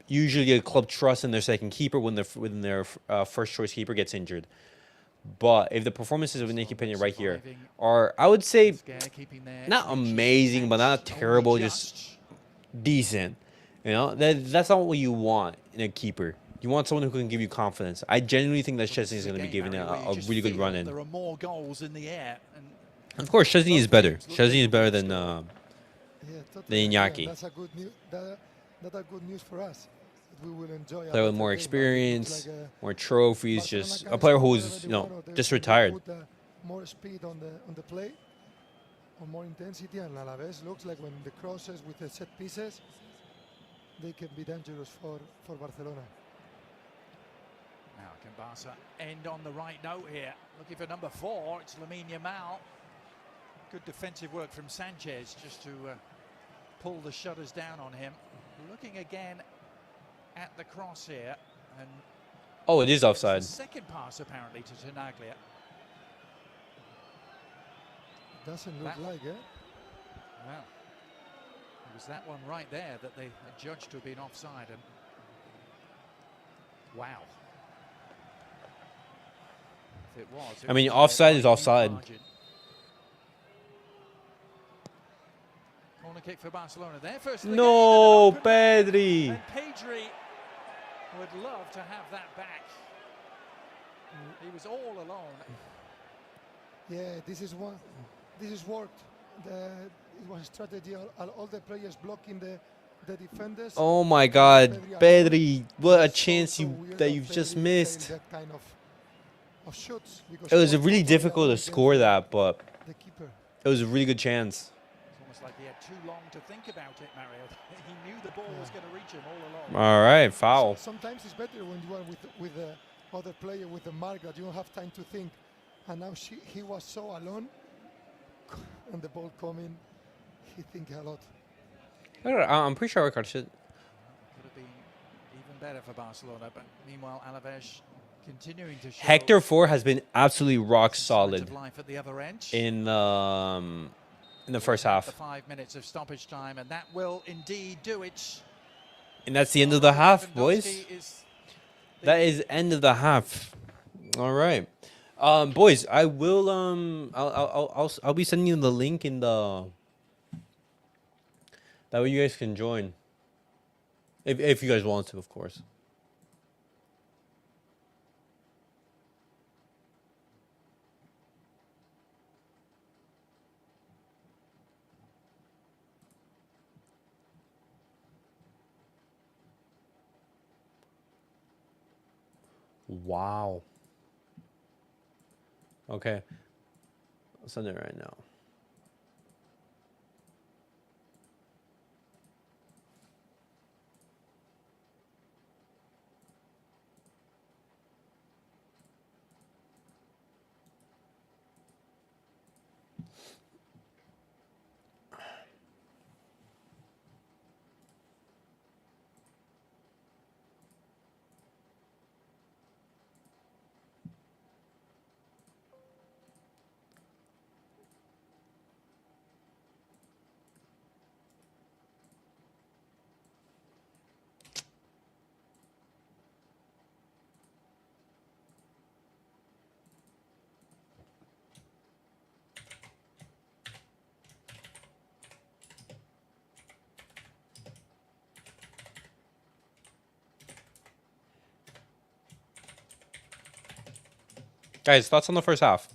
usually a club trusts in their second keeper when their first choice keeper gets injured. But if the performances of Nicky Pena right here are, I would say, not amazing, but not terrible, just decent. You know, that's not what you want in a keeper. You want someone who can give you confidence. I genuinely think that Szczesny is going to be given a really good run in. There are more goals in the air. And of course, Szczesny is better. Szczesny is better than Iñaki. That's a good news. That's a good news for us. We will enjoy. Player with more experience, more trophies. Just a player who's just retired. More speed on the play, or more intensity, and Alaves looks like when the crosses with the set pieces, they can be dangerous for Barcelona. Now can Barca end on the right note here? Looking for number 4. It's Lamine Yamal. Good defensive work from Sanchez just to pull the shutters down on him. Looking again at the cross here, and oh, it is offside. Second pass apparently to Tenaglia. Doesn't look like it. Well, it was that one right there that they judged to have been offside, and wow. If it was, I mean, offside is offside. Corner kick for Barcelona there. First no, Pedri. And Pedri would love to have that back. He was all alone. Yeah, this is worked. It was strategy. All the players blocking the defenders. Oh my God, Pedri! What a chance that you've just missed. That kind of shoots. It was really difficult to score that, but the keeper. It was a really good chance. It's almost like he had too long to think about it, Mario. He knew the ball was going to reach him all along. All right, foul. Sometimes it's better when you are with the other player, with the mark, that you don't have time to think. And now he was so alone, and the ball coming, he think a lot. I'm pretty sure I caught it. Could have been even better for Barcelona, but meanwhile, Alaves continuing to show. Hector 4 has been absolutely rock solid Life at the other end. in the first half. The 5 minutes of stoppage time, and that will indeed do it. And that's the end of the half, boys. That is end of the half. All right, boys. I will I'll be sending you the link in the. That way you guys can join. If you guys want to, of course. Wow. Okay. I'll send it right now. Guys, thoughts on the first half?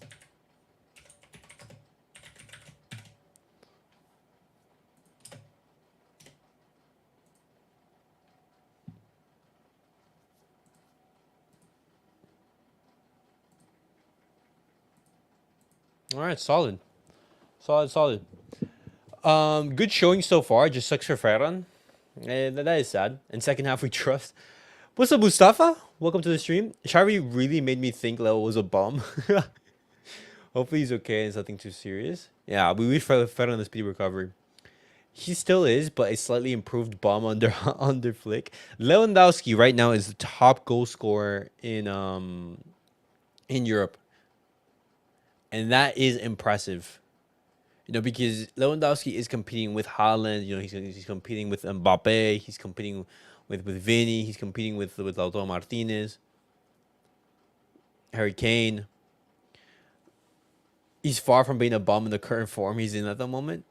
All right, solid. Good showing so far. Just sucks for Ferran. That is sad. And second half, we trust. What's up, Mustafa? Welcome to the stream. Shari really made me think Leo was a bum. Hopefully he's okay and it's nothing too serious. Yeah, we wish Ferran a speedy recovery. He still is, but a slightly improved bum under Flick. Lewandowski right now is the top goal scorer in Europe. And that is impressive. You know, because Lewandowski is competing with Haaland, you know, he's competing with Mbappe, he's competing with Vinny, he's competing with Lautaro Martinez, Harry Kane. He's far from being a bum in the current form he's in at the moment.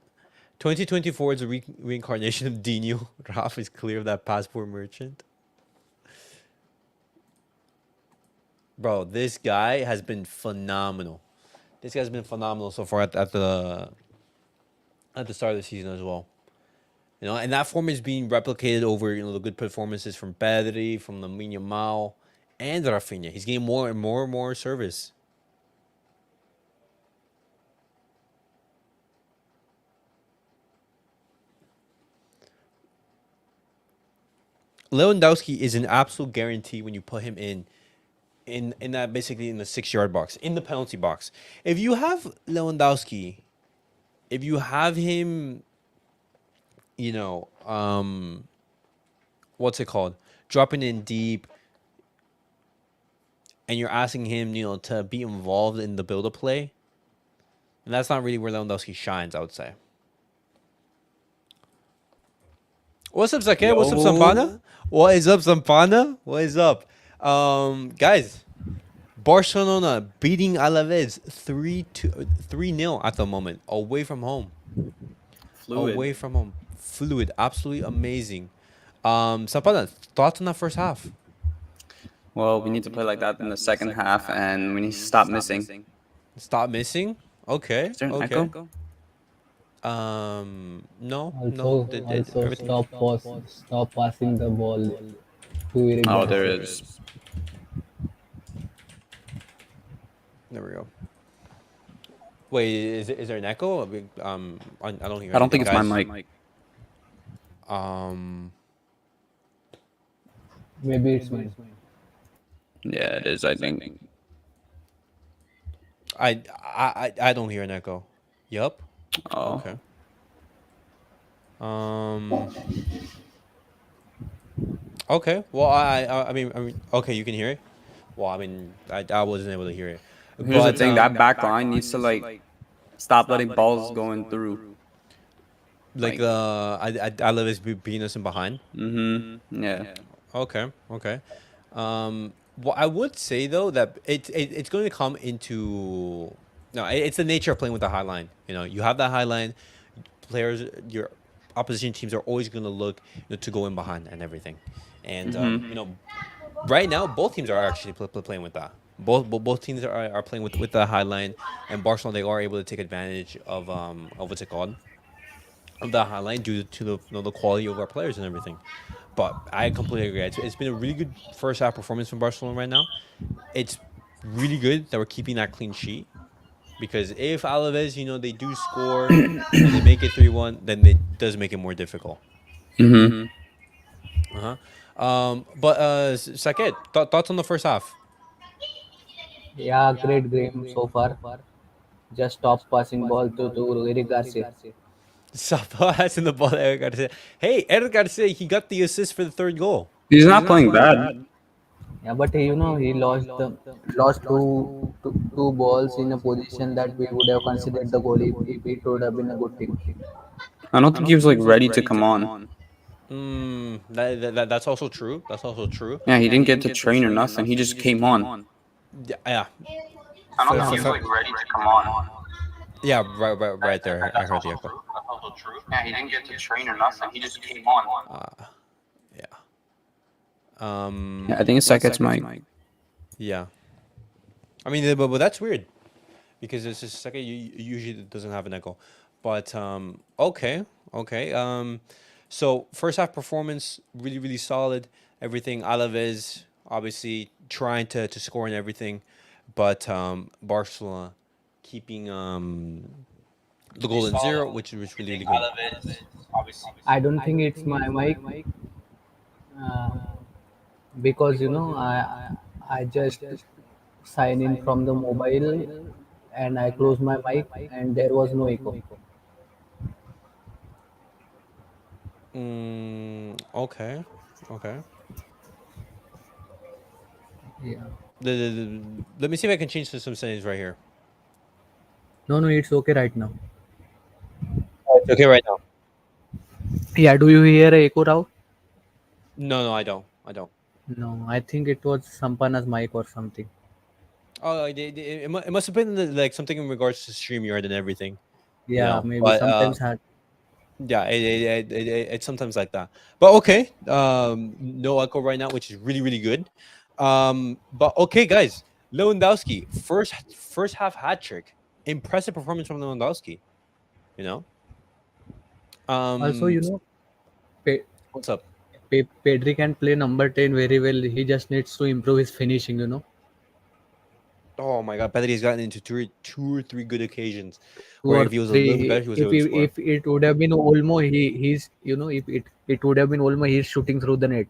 2024 is a reincarnation of Dino. Raf is clear of that passport merchant. Bro, this guy has been phenomenal. This guy's been phenomenal so far at the start of the season as well. And that form is being replicated over the good performances from Pedri, from Lamine Yamal, and Raphinha. He's getting more and more and more service. Lewandowski is an absolute guarantee when you put him in that basically in the 6 yard box, in the penalty box. If you have Lewandowski, if you have him, what's it called? Dropping in deep, and you're asking him, to be involved in the build-up play, and that's not really where Lewandowski shines, I would say. What's up, Sake? What's up, Sampana? What is up, Sampana? What is up? Guys, Barcelona beating Alaves 3-0 at the moment, away from home. Fluid. Away from home. Fluid. Absolutely amazing. Sampana, thoughts on that first half? Well, we need to play like that in the second half, and we need to stop missing. Stop missing? Okay. Is there an Okay. echo? No. Also, Everything. stop passing the ball to Eric Oh, there Garcia. is. There we go. Wait, is there an echo? I don't hear. I don't think anything, it's my guys. mic. Maybe it's mine. Yeah, it is, I think. I don't hear an echo. Yup. Oh. Okay. Okay. Well, I mean, okay, you can hear it. Well, I mean, I wasn't able to hear it. Here's the thing, that back line needs to, like, stop letting balls going through. Like I love is beating us in behind. Mm-hmm. Yeah. Okay. Well, I would say though that it's going to come into it's the nature of playing with the high line. You have that high line. Players, your opposition teams are always going to look to go in behind and everything. And right now both teams are actually playing with that. Both teams are playing with the high line, and Barcelona, they are able to take advantage of what's it called, of the high line due to the quality of our players and everything. But I completely agree. It's been a really good first half performance from Barcelona right now. It's really good that we're keeping that clean sheet, because if Alaves, they do score and they make it 3-1, then it does make it more difficult. Mm-hmm. But Saket, thoughts on the first half? Yeah, great game so far. Just stop passing ball to Eric Garcia. Sapa has in the ball. Eric Garcia. Hey, Eric Garcia, he got the assist for the third goal. He's not playing bad. Yeah, but he lost two balls in a position that we would have considered the goal if it would have been a good team. I don't think he was, like, ready to come on. That's also true. Yeah, he didn't get to train or nothing. He just came on. Yeah. I don't think he was, like, ready to come on. Yeah, right there. I heard the echo. Yeah, he didn't get to train or nothing. He just came on. Yeah. Yeah, I think it's Saket's mic. Yeah. I mean, but that's weird, because it's just like usually doesn't have an echo. But okay. So first half performance really, really solid. Everything. Alaves obviously trying to score and everything, but Barcelona keeping the goal in 0, which was really, really good. I don't think it's my mic because I just sign in from the mobile and I close my mic and there was no echo. Okay. Yeah. Let me see if I can change some settings right here. No, it's okay right now. It's okay right now. Yeah, do you hear a echo now? No, I don't. No, I think it was Sampana's mic or something. Oh, it must have been like something in regards to StreamYard and everything, you Yeah, know. maybe But sometimes hard. yeah, it's sometimes like that. But okay, no echo right now, which is really really good. But okay, guys, Lewandowski first half hat trick, impressive performance from Lewandowski. You know, Also, um, Pe- what's up? Pedri can play number 10 very well. He just needs to improve his finishing. Oh my God, Pedri has gotten into two or three good occasions Two where or if he was a little bit three. better, he was If able to score. if it would have been Olmo, if it would have been Olmo, he's shooting through the net.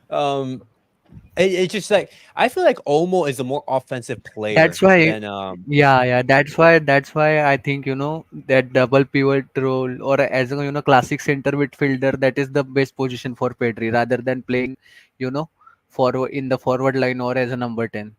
um, it's just like I feel like Olmo is a more offensive player That's why, than yeah. That's why I think that double pivot role, or as a classic center midfielder, that is the best position for Pedri rather than playing, you know, forward in the forward line or as a number 10.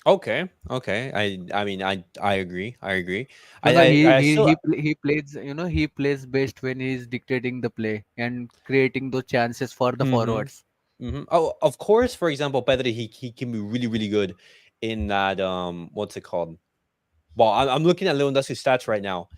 Okay, okay. I mean I agree. I agree. You know, I still he plays best when he's dictating the play and creating those chances for the mm-hmm, forwards. mm-hmm. Oh, of course, for example, Pedri he can be really really good in that what's it called? Well, I'm looking at Lewandowski's stats right now.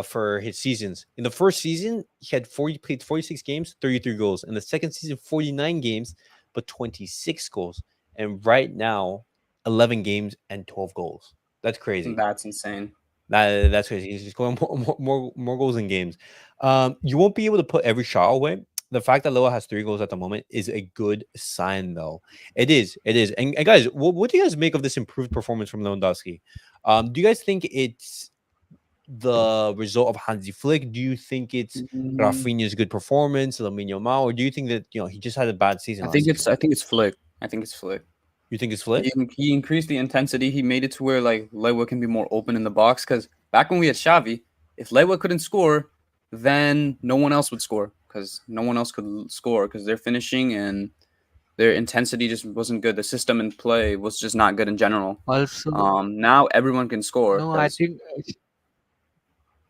For his seasons. In the first season, he had 46 games, 33 goals. In the second season, 49 games, but 26 goals. And right now, 11 games and 12 goals. That's crazy. That's insane. That's crazy. He's scoring more goals in games. You won't be able to put every shot away. The fact that Loa has 3 goals at the moment is a good sign, though. It is. It is. And guys, what do you guys make of this improved performance from Lewandowski? Do you guys think it's the result of Hansi Flick? Do you think it's Mm, Raphinha's good performance, Lamine Yamal, or do you think that he just had a bad season last season? I think it's Flick. I think it's Flick. You think it's Flick? He increased the intensity. He made it to where like Lewa can be more open in the box. Because back when we had Xavi, if Lewa couldn't score, then no one else would score because no one else could score because their finishing and their intensity just wasn't good. The system and play was just not good in general. Also, Now everyone can score no, I because think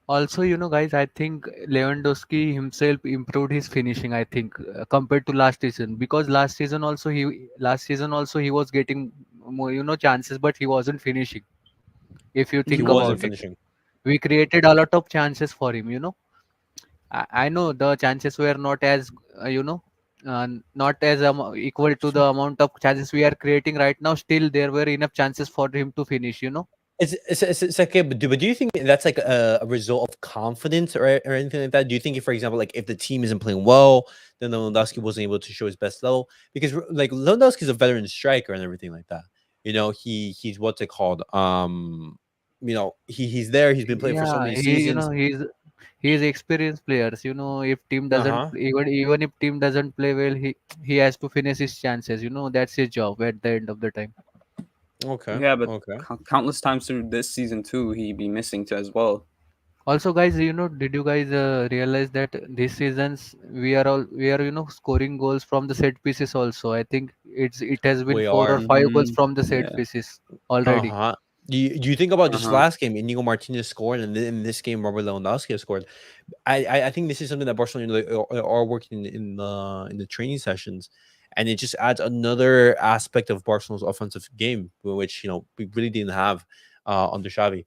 also, guys, I think Lewandowski himself improved his finishing. I think compared to last season, because last season also he was getting more, chances, but he wasn't finishing. If you He think wasn't about it, finishing. we created a lot of chances for him. I know the chances were not as not as equal to the amount of chances we are creating right now. Still, there were enough chances for him to finish. It's okay, but do you think that's like a result of confidence or anything like that? Do you think, if, for example, like if the team isn't playing well, then Lewandowski wasn't able to show his best level? Because like Lewandowski's a veteran striker and everything like that. He's what's it called? He's there. He's been playing for so Yeah, many seasons. he's experienced players. If team Uh doesn't huh. even if team doesn't play well, he has to finish his chances. That's his job at the end of the time. Okay. yeah, but Okay. countless times through this season too, he'd be missing too as well. Also, guys, did you guys realize that this seasons we are scoring goals from the set pieces also? I think it has been We four or are. five goals from the set Yeah. pieces Uh already. huh. Do you think about Uh just huh. last game? Inigo Martinez scored, and then in this game, Robert Lewandowski has scored. I think this is something that Barcelona are working in the training sessions, and it just adds another aspect of Barcelona's offensive game, which we really didn't have under Xavi.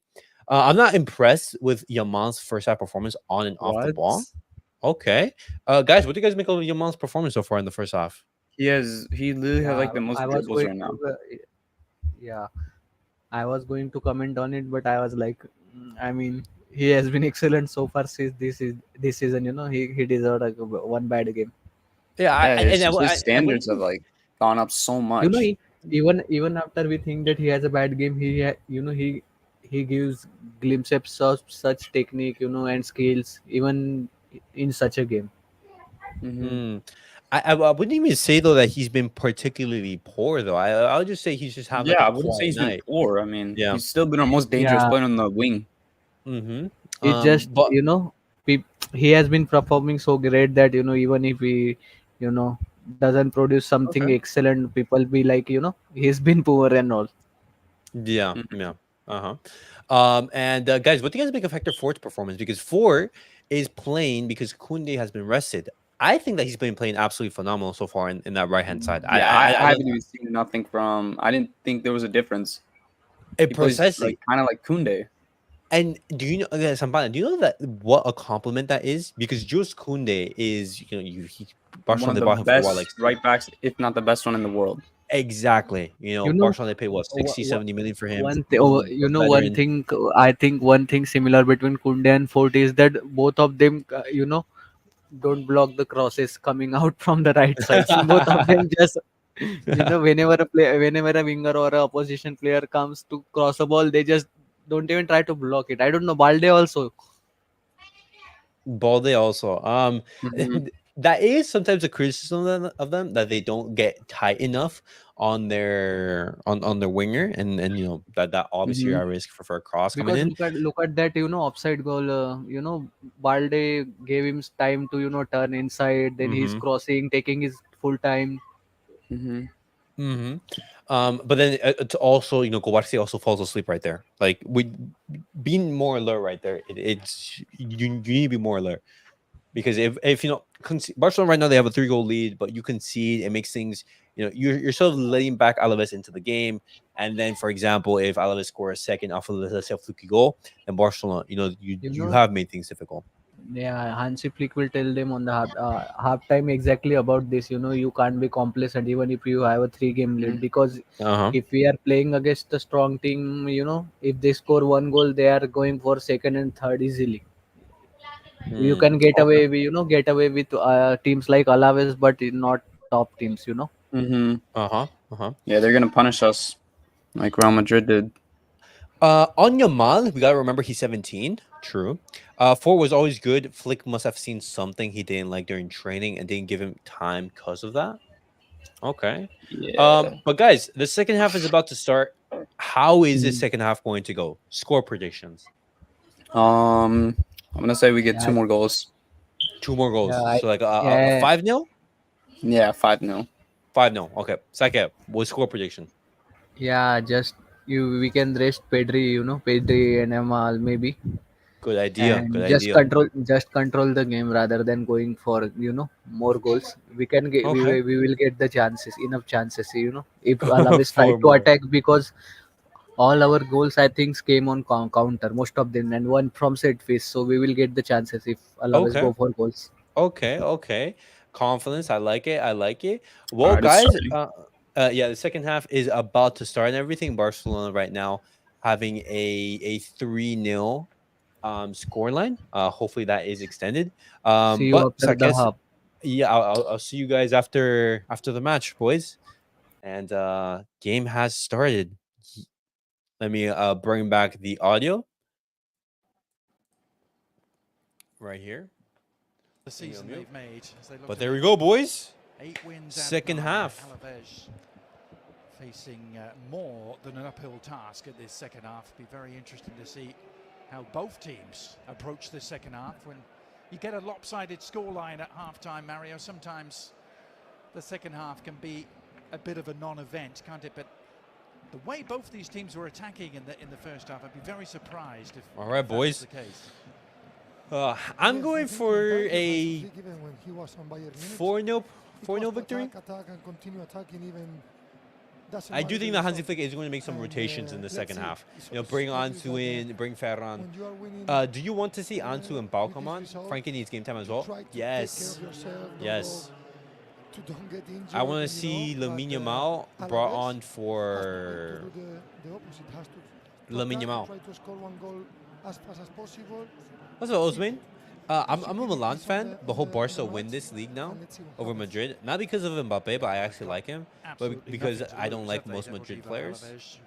I'm not impressed with Yaman's first half performance on and off the What? ball. Okay, guys, what do you guys make of Yaman's performance so far in the first half? He literally has Yeah, like the most I was dribbles going right to now. yeah, I was going to comment on it, but I was like, I mean, he has been excellent so far since this season. He deserved one bad game. Yeah, Yeah, I his and what do standards you have like gone up so you know much. he, even after we think that he has a bad game, he gives glimpses of such technique, and skills even in such a game. Hmm. Mm. I wouldn't even say though that he's been particularly poor though. I'll just say he's just having like Yeah, a I wouldn't say quiet he's been night. poor. I mean, Yeah. he's still been our most dangerous Yeah, player on the wing. Mm-hmm. it just But he has been performing so great that even if he you know doesn't produce something okay. excellent, people be like he's been poor and all. Yeah, Mhm. yeah. Uh-huh. And guys, what do you guys make of Hector Ford's performance? Because Ford is playing because Kounde has been rested. I think that he's been playing absolutely phenomenal so far in that right hand side. Yeah, I haven't even seen nothing from. I didn't think there was a difference. He plays precisely. like kind of like Kounde. And do you know, Sampana, do you know that what a compliment that is? Because Jules Kounde is, One Barcelona, of they the bought him for what, like, best right backs, if not the best one in the world. exactly. You know, Barcelona, they paid what, 60, 70 million for him. one Veteran. thing, I think one thing similar between Kunde and Fort is that both of them, don't block the crosses coming out from the right sides. Both of them just, whenever a winger or a opposition player comes to cross a ball, they just don't even try to block it. I don't know. Balde also. Balde also. Hmm. That is sometimes a criticism of them that they don't get tight enough on their winger, and that obviously Hmm. are a risk for a cross coming Because in. look at that, offside goal. Balde gave him time to turn inside. Then he's Mm-hmm. crossing, taking his full time. Hmm. Mm-hmm. But then it's also, Cubarsi also falls asleep right there. Like, we being more alert right there. It's you need to be more alert, because if Barcelona right now, they have a 3-goal lead, but you concede, it makes things, you're sort of letting back Alaves into the game. And then, for example, if Alaves score a second off of, let's say, a fluky goal, then Barcelona, You you know, have made things difficult. Yeah, Hansi Flick will tell them on the half time exactly about this. You can't be complacent even if you have a 3 game lead, because Uh-huh. if we are playing against a strong team, if they score 1 goal, they are going for second and third easily. You Hmm. can get Okay. away, get away with teams like Alaves, but not top teams. Hmm. Uh-huh. Uh-huh. Yeah, they're gonna punish us like Real Madrid did. On Yamal, we gotta remember he's 17. True. Four was always good. Flick must have seen something he didn't like during training and didn't give him time because of that. Okay. Yeah. But guys, the second half is about to start. How is this Mhm. second half going to go? Score predictions. I'm gonna say we get Yeah, 2 more goals. 2 more goals. yeah, So like a yeah, 5-0? Yeah, 5-0. 5-0. Okay. Second, what score prediction? yeah. Just we can rest Pedri, Pedri and Amal maybe, Good idea. Good and idea. just control the game rather than going for more goals. We can get we, Okay. we we will get the chances, enough chances, if Alaves try Four to more. attack, because all our goals I think came on counter, most of them, and one from set piece, so we will get the chances if Alaves Okay. go for goals. Okay. Okay. Confidence. I like it. I like it. All Well, right, it's guys, starting. yeah, the second half is about to start and everything. Barcelona right now having a 3-0 scoreline. Hopefully that is extended. See you But after so I the guess, half. yeah, I'll see you guys after the match, boys. And game has started. Let me bring back the audio right here. The Let me season unmute. they've made as they look But to there we make go, boys. 8 wins out of Second 9. half. Alaves facing more than an uphill task at this second half. Be very interesting to see how both teams approach the second half. When you get a lopsided scoreline at half-time, Mario, sometimes the second half can be a bit of a non-event, can't it? But the way both these teams were attacking in the first half, I'd be very surprised if All right, that was boys. the case. I'm Yes, I going think for mentality of Hansi a Flick, even when he was on Bayern Munich, 4-0 it 4-0 was to victory. attack and continue attacking, even doesn't I matter do the think that Hansi result. Flick is going to make some And rotations in the let's second see. half. It's Bring obvious Ansu that in, bring Ferran. when you are winning Do you want to see Ansu and Bao with come this on? result, Frankie needs game time as to well. try to take care Yes, of yourself, yes. don't get I injured, want to see but Lamine Yamal brought Alaves on has to for do the opposite, has to Lamine attack and Yamal. try to score 1 goal as fast as possible. What's up, Keep Osman? I'm a Milan possibilities fan, but hope on the Barca match, win this league now and let's see what over happens. Madrid. Not because of Mbappe, but I actually Got like him, but absolutely because nothing to I don't lose, like have they, most Madrid Deportivo players. Alaves,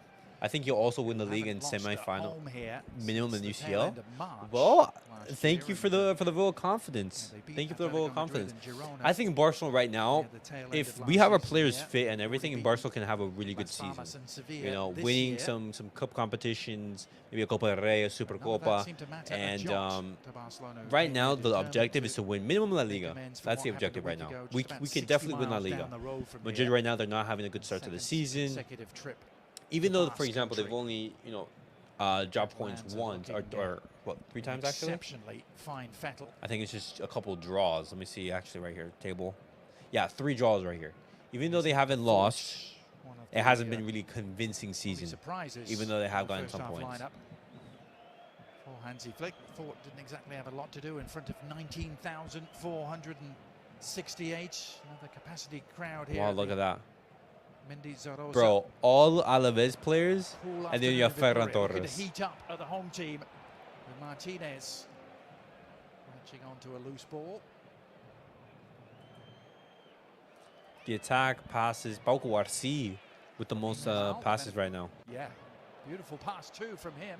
I think he'll also win the who league haven't in lost at semi-final, home here minimum in since the tail UCL. end of March Well, last thank year, you for and, the vote of yeah, confidence. they beat Thank you for the vote of Atletico Madrid confidence. and Girona I think Barcelona right now, near the tail end if of we last have our season players here. fit and They've everything, already Barcelona beaten can have a really good Las season. Palmas and Sevilla this Winning year. some cup competitions, maybe a Copa del Rey, a Super None of that Copa, seemed to matter a and jot to Barcelona, who right came now here the determined objective is to to win minimum La make Liga. amends for That's what the happened a objective right week now. ago, We just about we could 60 definitely win La miles Liga. down the road from Madrid here. right now, they're not having a good start to the Second season. consecutive trip Even to though, for Basque example, they've country. only drop points Lands are once looking, or what, 3 times actually? Exceptionally fine fettle. I think it's just a couple draws. Let me see actually right here, table. Yeah, 3 draws right here. Even though they haven't lost, it hasn't been really convincing season. Surprises Even though they have in the gotten first some half points. lineup. For Hansi Flick, thought didn't exactly have a lot to do in front of 19,468. Another capacity crowd here. Wow, look at that. Mendy Zarosa. Bro, all Alaves players, Cool and then you have afternoon in Ferran Vitoria. Looking to Torres. heat up at the home team. With Martinez latching onto a loose ball. The attack passes. Cubarsi with the most passes right now. Yeah, beautiful pass too from him.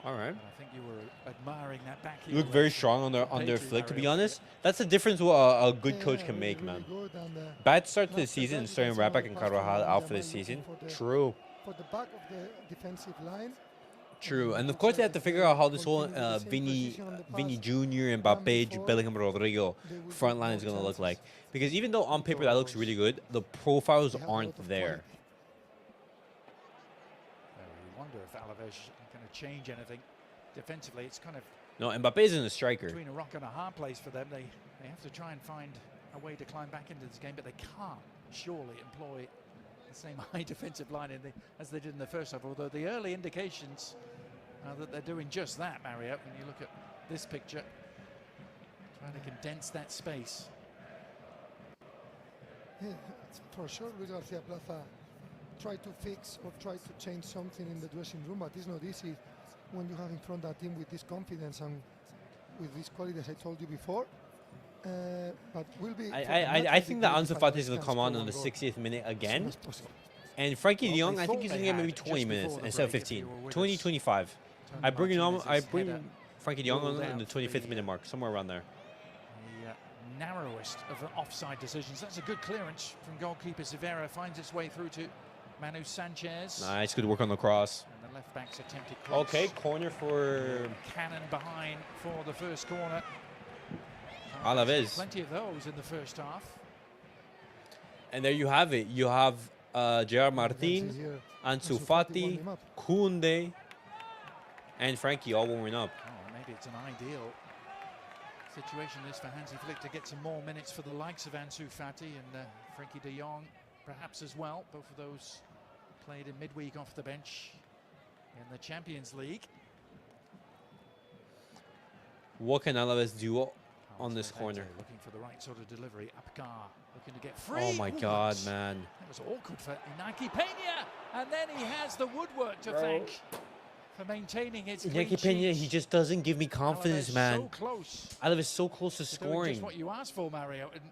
All right. And I think you were admiring that back heel. You look very strong on their flick, to be honest. That's the difference what a good coach can make, man. Bad start to the season, starting Rapak and Carvajal out for this season. True. For the back of the defensive line. True. And of course, they have to figure out how this whole Vinny Jr., Mbappe, Bellingham, Rodrigo front line is going to look like. Because even though on paper that looks really good, the profiles aren't there. You wonder if Alaves is going to change anything defensively. It's kind of No, Mbappe isn't a striker. between a rock and a hard place for them. They have to try and find a way to climb back into this game, but they can't surely employ the same high defensive line as they did in the first half. Although the early indications are that they're doing just that, Mario. When you look at this picture, trying to condense that space. Yeah, for sure, Luis Garcia Plaza try to fix or try to change something in the dressing room, but it's not easy when you have in front a team with this confidence and with this quality, as I told you before. But will be. I think that Ansu Fati is going to come on the 60th minute again. And Frankie de Jong, I think he's going to get maybe 20 minutes instead of 15. 20, 25. I bring Frankie de Jong on in the 25th minute mark, somewhere around there. The narrowest of the offside decisions. That's a good clearance from goalkeeper Severa. Finds its way through to Manu Sanchez. Nice, good work on the cross. And the left back's attempted cross. Okay, corner for Cannon behind for the first corner. Alaves. Plenty of those in the first half. And there you have it. You have Gerard Martin, Ansu Fati, Kounde, and Frankie all warming up. Oh, maybe it's an ideal situation this for Hansi Flick to get some more minutes for the likes of Ansu Fati and Frankie de Jong, perhaps as well. Both of those played in midweek off the bench in the Champions League. What can Alaves do on this corner? Looking for the right sort of delivery. Apgar looking to get free. Oh my God, man. That was awkward for Iñaki Peña. And then he has the woodwork to thank for maintaining his Iñaki Peña, he just doesn't give me confidence, man. So close. Alaves is so close to Doing scoring. just what you asked for, Mario. And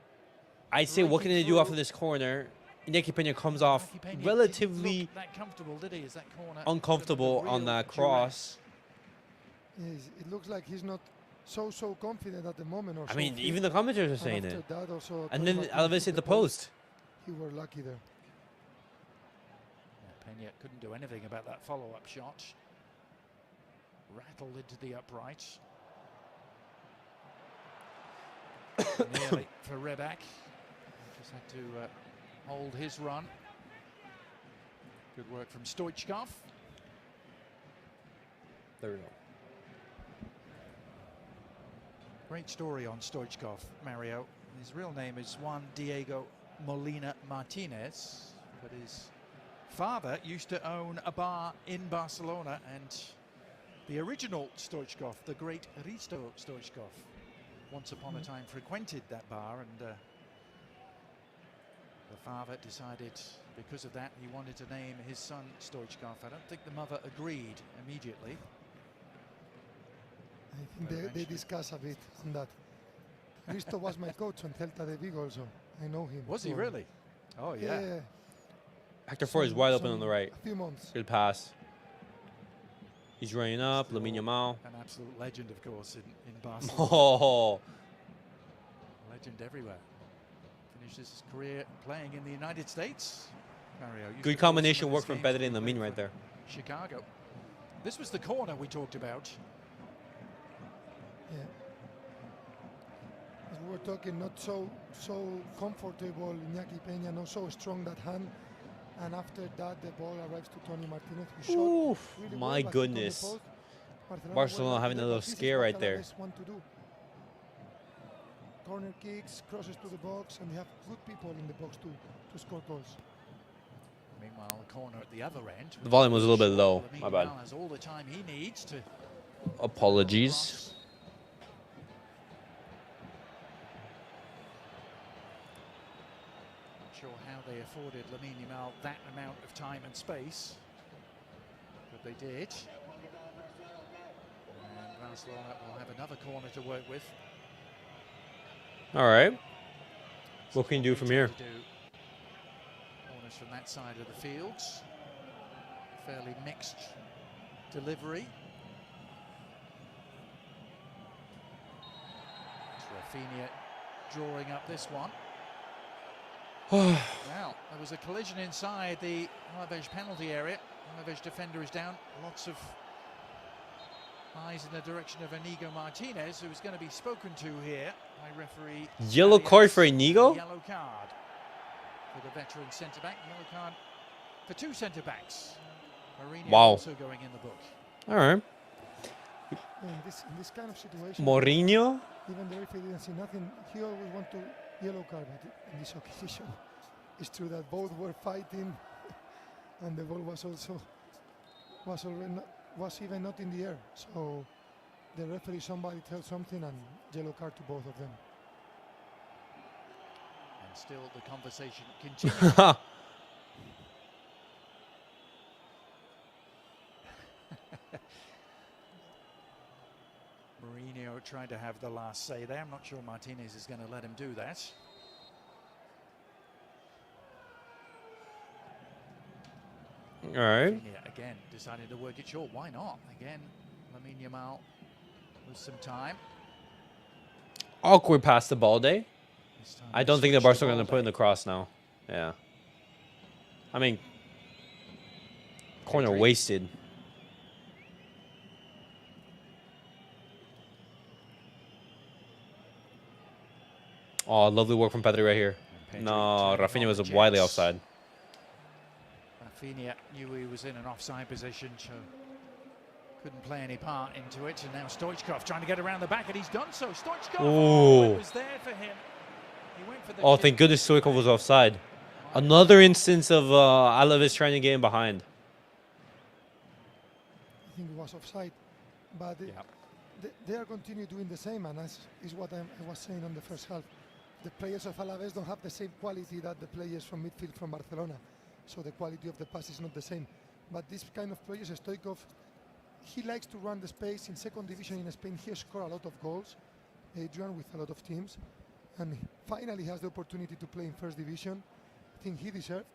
I say, what can they do after this corner? Iñaki Peña comes off Iñaki Peña relatively didn't look that comfortable, did he? Is that corner uncomfortable real on that duress? cross. Yes, it looks like he's not so confident at the moment. Or I mean, even the commentators are saying it. And then Alaves Alaves hit the post. He were lucky there. Peña couldn't do anything about that follow-up shot. Rattled into the upright. Nearly for Reback. Just had to hold his run. Good work from Stoichkov. There we go. Great story on Stoichkov, Mario. His real name is Juan Diego Molina Martinez, but his father used to own a bar in Barcelona, and the original Stoichkov, the great Risto Stoichkov, once upon a time frequented that bar, and the father decided because of that he wanted to name his son Stoichkov. I don't think the mother agreed immediately. I think they discuss a bit on that. Risto was my coach on Celta de Vigo also. I know him. Was he really? Oh, yeah. Hector Ford is wide open on the right. A few months. Good pass. He's running up. Lamine Yamal. An absolute legend, of course, in Barcelona. Oh. Legend everywhere. Finished his career playing in the United States. Mario, Good combination work from Pedri and Lamine right there. Chicago. This was the corner we talked about. Yeah. As we were talking, not so comfortable. Iñaki Peña, not so strong that hand. And after that, the ball arrives to Tony Martinez, who shot Oof, really my well, but hit on the goodness. post. Barcelona were lucky having a there, little but this is scare what right there. Alaves want to do. Corner kicks, crosses to the box, and they have good people in the box to score goals. Meanwhile, the corner at the other end. The volume was a little bit low. Lamine My bad. Yamal has all the time he needs to. Apologies. Not sure how they afforded Lamine Yamal that amount of time and space, but they did. And Barcelona will have another corner to work with. All right. What can you do from here? Corners from that side of the fields. Fairly mixed delivery. Raphinha drawing up this one. Now, there was a collision inside the Alaves penalty area. Alaves defender is down. Lots of eyes in the direction of Inigo Martinez, who is going to be spoken to here by referee. Yellow card for Inigo? Yellow card for the veteran centre-back. Yellow card for two centre-backs. Mourinho also going in the book. All right. In this kind of situation, Mourinho? even the referee didn't see nothing. He always want to yellow card, but in this occasion, it's true that both were fighting, and the ball was even not in the air. So the referee, somebody tells something, and yellow card to both of them. And still the conversation continues. Mourinho trying to have the last say there. I'm not sure Martinez is going to let him do that. All right. Raphinha again decided to work it short. Why not? Again, Lamine Yamal with some time. Awkward pass to Balde. I don't think the Barcelona are going to put in the cross now. Yeah. I mean, corner wasted. Oh, lovely work from Pedri right here. No, Raphinha was widely offside. Raphinha knew he was in an offside position, so couldn't play any part into it. And now Stoichkov trying to get around the back, and he's done so. Stoichkov, it was there for him. He went for the Oh, thank goodness Stoichkov was offside. Another instance of Alaves trying to get in behind. I think it was offside, but they are continue doing the same, and that is what I was saying on the first half. The players of Alaves don't have the same quality that the players from midfield from Barcelona, so the quality of the pass is not the same. But this kind of players, Stoichkov, he likes to run the space. In second division in Spain, he scored a lot of goals. Adrian with a lot of teams, and finally has the opportunity to play in first division. I think he deserved.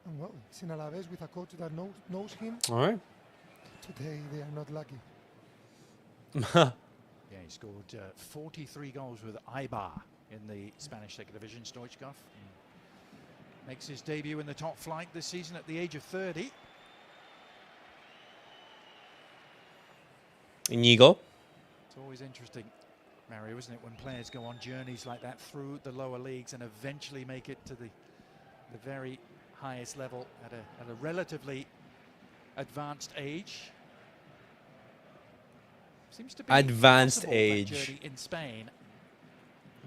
And well, he's in Alaves with a coach that knows him. All right. Today they are not lucky. Yeah, he scored 43 goals with Eibar in the Spanish second division. Stoichkov makes his debut in the top flight this season at the age of 30. Inigo. It's always interesting, Mario, isn't it, when players go on journeys like that through the lower leagues and eventually make it to the very highest level at a relatively advanced age. Seems to be Advanced possible, that age. journey in Spain.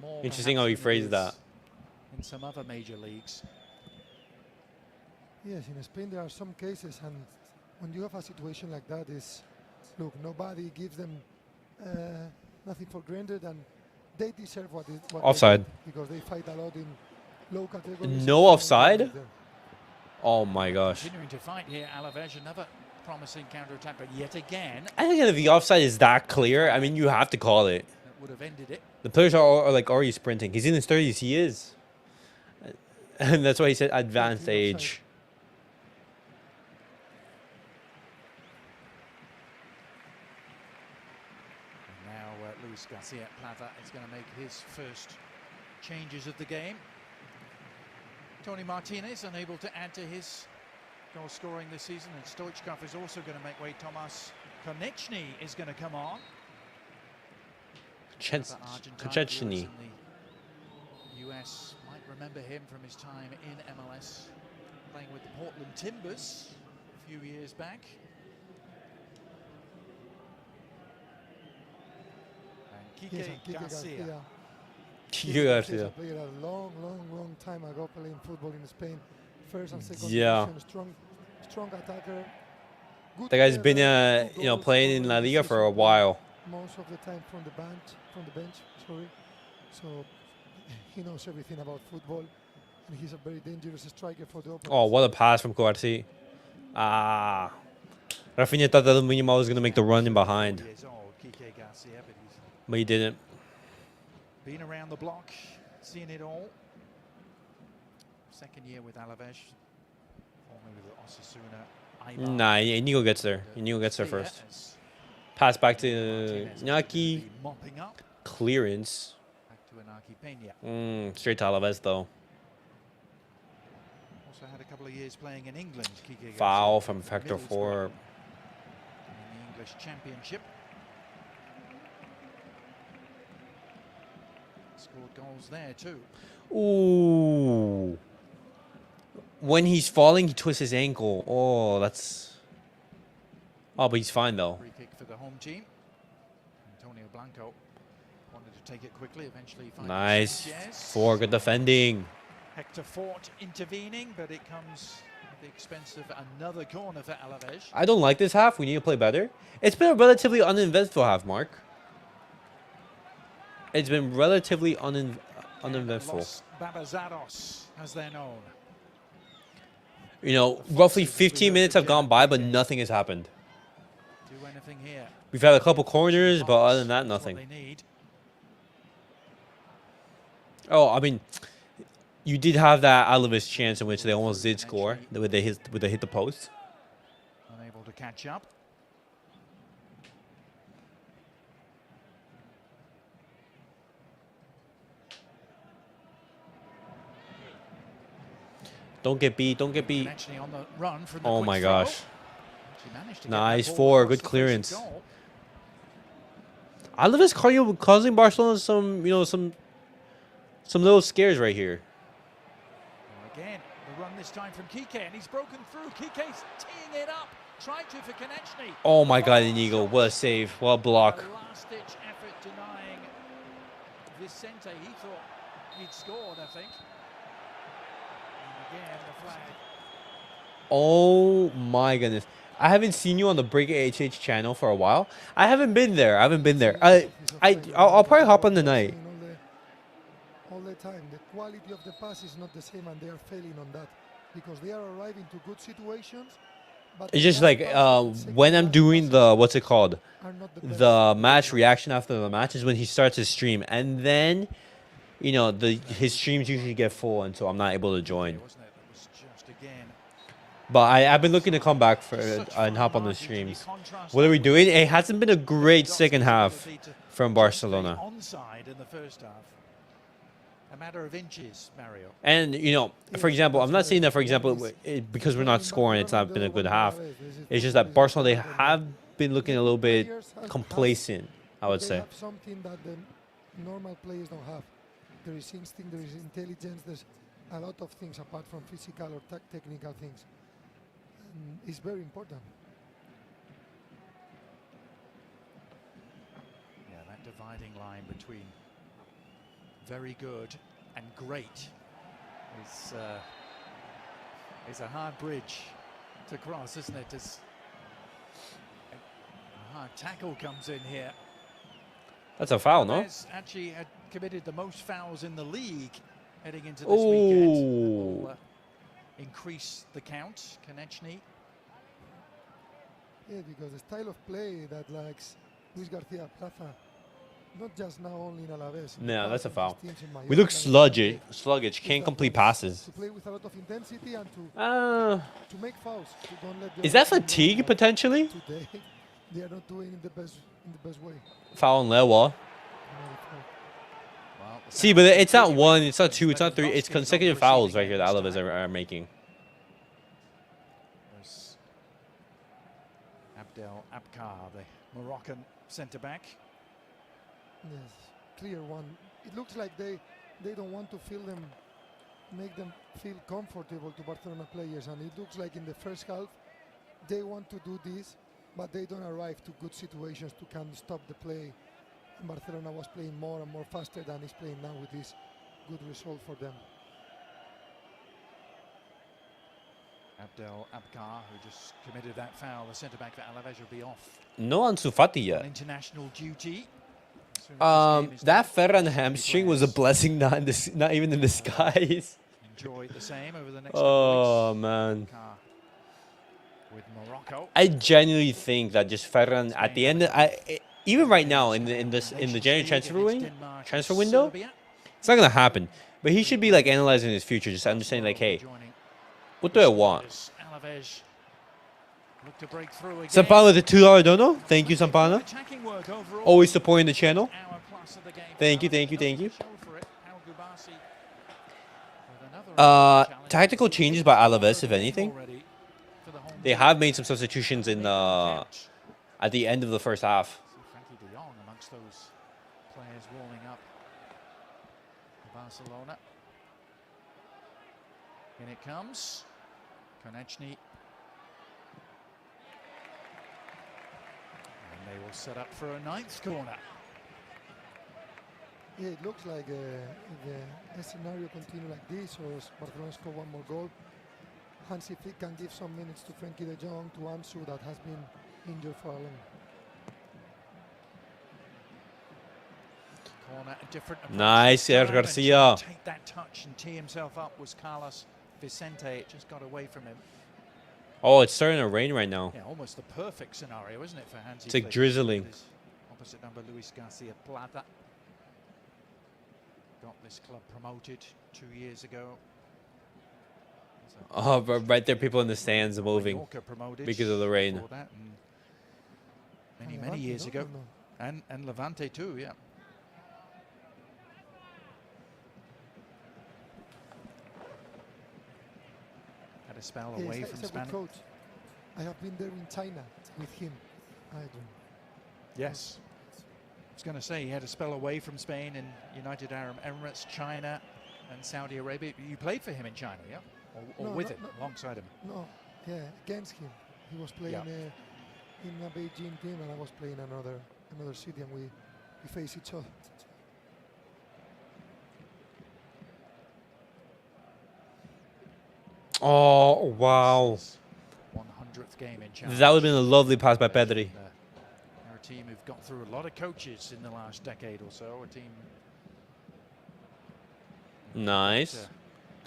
More Interesting perhaps how you than it phrased is that. in some other major leagues. Yes, in Spain there are some cases, and when you have a situation like that, look, nobody gives them nothing for granted, and they deserve what Offside. they get, because they fight a lot in low categories. No offside? Oh my gosh. Continuing to fight here, Alaves, another promising counter-attack, but yet again, I think if the offside is that clear, I mean, you have to call it. that would have ended it. The players are like already sprinting. He's in his 30s. He is. And that's why he said advanced age. And now Luis Garcia Plata is going to make his first changes of the game. Tony Martinez unable to add to his goal scoring this season, and Stoichkov is also going to make way. Tomas Konechny is going to come on. Konechny. The US might remember him from his time in MLS, playing with the Portland Timbers a few years back. And Yes, Kike and Kike Garcia. Garcia. Kike Garcia. Played a long time ago playing football in Spain. First and second Yeah. division, strong attacker. Good That guy's been, player, 2 goals playing in La already Liga this for a season, while. most of the time from the bench, sorry. So he knows everything about football, and he's a very dangerous striker for the opponents. Oh, what a pass from Cubarsi. Ah. Raphinha thought that Lewandowski was going to make the run in behind, 4 years old, Kike Garcia, but he's but he didn't. been around the block, seen it all. Second year with Alaves, formerly with Osasuna. Eibar, Nah, Inigo gets there. and Inigo gets there Sevilla first. as Pass back to Martinez is Iñaki. gonna be mopping up. Clearance. Back to Inaki Peña. Straight to Alaves, though. Also had a couple of years playing in England. Kike Foul Garcia, from Factor Middlesbrough 4. in the English Championship. Scored goals there too. Ooh. When he's falling, he twists his ankle. Oh, that's... Oh, but he's fine, though. Free kick for the home team. Antonio Blanco wanted to take it quickly, eventually finding Nice. Sanchez. 4, good defending. Hector Fort intervening, but it comes at the expense of another corner for Alaves. I don't like this half. We need to play better. It's been a relatively uneventful half, Mark. It's been relatively uneventful. Los Babazaros, as they're known. You know, roughly 15 minutes have gone by, but nothing has happened. Do anything here. We've had a couple corners, but other than that, That's what nothing. they need. Oh, I mean, you did have that Alaves chance in which they almost did score with they hit the post. Unable to catch up. Don't get beat. Don't get beat. Actually on the run from the Oh quick my throw. gosh. Actually managed to get Nice that ball 4. across Good the face of clearance. goal. Alaves causing Barcelona some little scares right here. Again, the run this time from Kike, and he's broken through. Kike's teeing it up. Tried to for Konechny. Oh my God, Inigo! What a save! What a block! A last-ditch effort denying Vicente. He thought he'd scored, I think. And again, the flag. Oh my goodness! I haven't seen you on the Break HH channel for a while. I haven't been there. I'll probably hop on tonight. All the time, the quality of the pass is not the same, and they are failing on that because they are arriving to good situations. But It's just like when I'm doing the what's it called, the match reaction after the match is when he starts his stream, and then, his streams usually get full, and so I'm not able to join. Wasn't it? That was just again. But I've been looking to come back and hop on the streams. What are we doing? It hasn't been a great second half from Barcelona. Onside in the first half. A matter of inches, Mario. And, for example, I'm not saying that, for example, because we're not scoring, it's not been a good half. It's just that Barcelona, they have been looking a little bit complacent, I would They say. have something that the normal players don't have. There is instinct, there is intelligence, there's a lot of things apart from physical or technical things. And it's very important. Yeah, that dividing line between very good and great is a hard bridge to cross, isn't it? As a hard tackle comes in here. That's a foul, no? Alaves actually had committed the most fouls in the league heading into this weekend. That will increase the count. Konechny. Yeah, because the style of play that likes Luis Garcia Plaza, not just now only in Alaves. No, that's a foul. We We look sluggish, can't complete passes. To play with a lot of intensity and to make fouls. To don't let the Is that other team fatigue, know potentially? Today, they are not doing it in the best way. Foul on Lewa. Well, the See, but it's not one, it's not two, it's not three. It's consecutive fouls right here that Alaves are making. There's Abdel Abkar, the Moroccan centre-back. Yes, clear one. It looks like they don't want to fill them make them feel comfortable to Barcelona players, and it looks like in the first half they want to do this, but they don't arrive to good situations to can stop the play. And Barcelona was playing more and more faster than is playing now with this good result for them. Abdel Abkar, who just committed that foul, the centre-back for Alaves, will be off No Ansu Fati on yet. international duty. As soon as this game is That done, Ferran the hamstring was a players blessing, not even in disguise. enjoy the same over the next Oh couple of man. weeks. Abkar with Morocco. I genuinely think that just Ferran at the end, even right now in the January transfer window, it's not gonna happen. But he should be like analyzing his future, just understanding like, hey, what do I want? Sampana with the $2 dono. Thank you, Sampana. Always supporting the channel. Thank you, thank you, thank you. Tactical changes by Alaves, if anything. They have made some substitutions in at the end of the first half. Frankie de Jong amongst those players warming up for Barcelona. In it comes. Konechny. And they will set up for a 9th corner. Yeah, it looks like if the scenario continue like this, or Barcelona score one more goal, Hansi Flick can give some minutes to Frankie de Jong, to Ansu, that has been injured for a long. Corner, a different approach Nice, this time, Eric and Garcia. trying to take that touch and tee himself up was Carlos Vicente. It just got away from him. Oh, it's starting to rain right now. Yeah, almost the perfect scenario, isn't it, for Hansi It's like Flick? drizzling. With his opposite number, Luis Garcia Plata. Got this club promoted 2 years ago. Oh, but right there, people in the stands are moving Mallorca promoted because of the rain. before that, and many years ago. And Levante too, yeah. Had a spell Yes, away he's from a good Spain. coach. I have been there in China with him. Yes. I was going to say he had a spell away from Spain in United Arab Emirates, China, and Saudi Arabia. You played for him in China, yeah? Or No, with no, him, no. alongside him? No, yeah, against him. He was playing in a Beijing team, and I was playing another city, and we faced each other. Oh, wow. 100th game in China. That would have been a lovely pass by Pedri. They're a team who've got through a lot of coaches in the last decade or so. A team. Nice.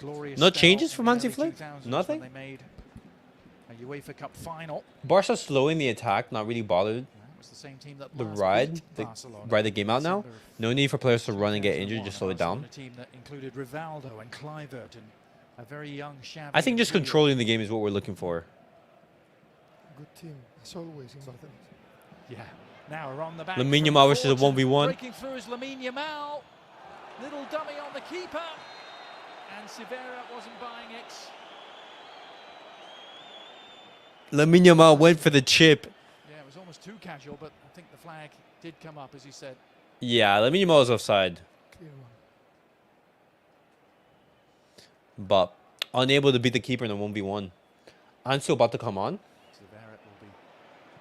Glorious No spell changes in from the Hansi early Flick? 2000s Nothing? when they made a UEFA Cup final. Barca slowing the attack, not really bothered. That was the same team that The last ride, beat Barcelona ride the game out now. December No need for players to run and get 2001. injured, just slow it down. Barcelona team that included Rivaldo and Kluivert and a very young Xavi. I think just and Puyol. controlling the game is what we're looking for. Good team, as always in Barcelona. Yeah. Now we're on the back. Lamine from Yamal versus a Fortune. 1v1. Breaking through is Lamine Yamal. Little dummy on the keeper. And Severa wasn't buying it. Lamine Yamal went for the chip. Yeah, it was almost too casual, but I think the flag did come up, as you said. Yeah, Lamine Yamal is offside, Clear one. but unable to beat the keeper in a 1v1. Ansu about to come on. Severa will be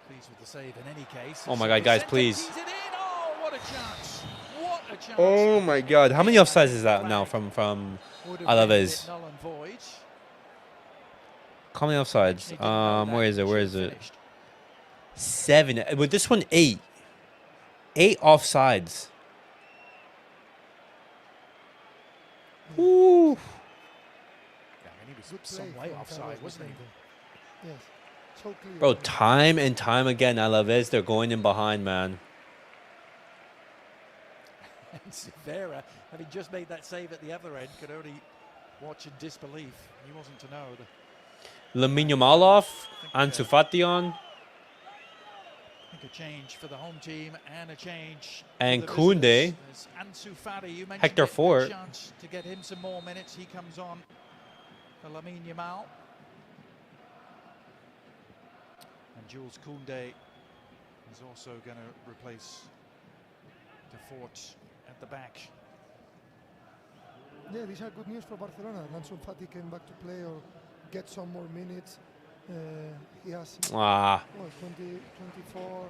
pleased with the save in any case. Oh my God, guys, Vicente please. tees it in. Oh, what a chance. What a chance. Oh my God, how many offsides is that now from Would have been a Alaves? bit null and void. How many offsides? He didn't know that. Where is it? Where Should is have it? finished. 7. With this one, 8. 8 offsides. Woo. Yeah, I mean, he was Good some play way from offside, Carlos wasn't he? Vicente. Yes, so clear. Bro, time and time again, Alaves, they're going in behind, man. And Severa, having just made that save at the other end, could only watch in disbelief. He wasn't to know. Lamine Yamal off, Ansu Fati on, I think a change for the home team and a change And for the Kounde. visitors. There's Ansu Fati, you mentioned Hector it, good Fort. chance to get him some more minutes. He comes on for Lamine Yamal. And Jules Kounde is also going to replace De Fort at the back. Yeah, these are good news for Barcelona. Ansu Fati came back to play or get some more minutes. He has Ah, 24,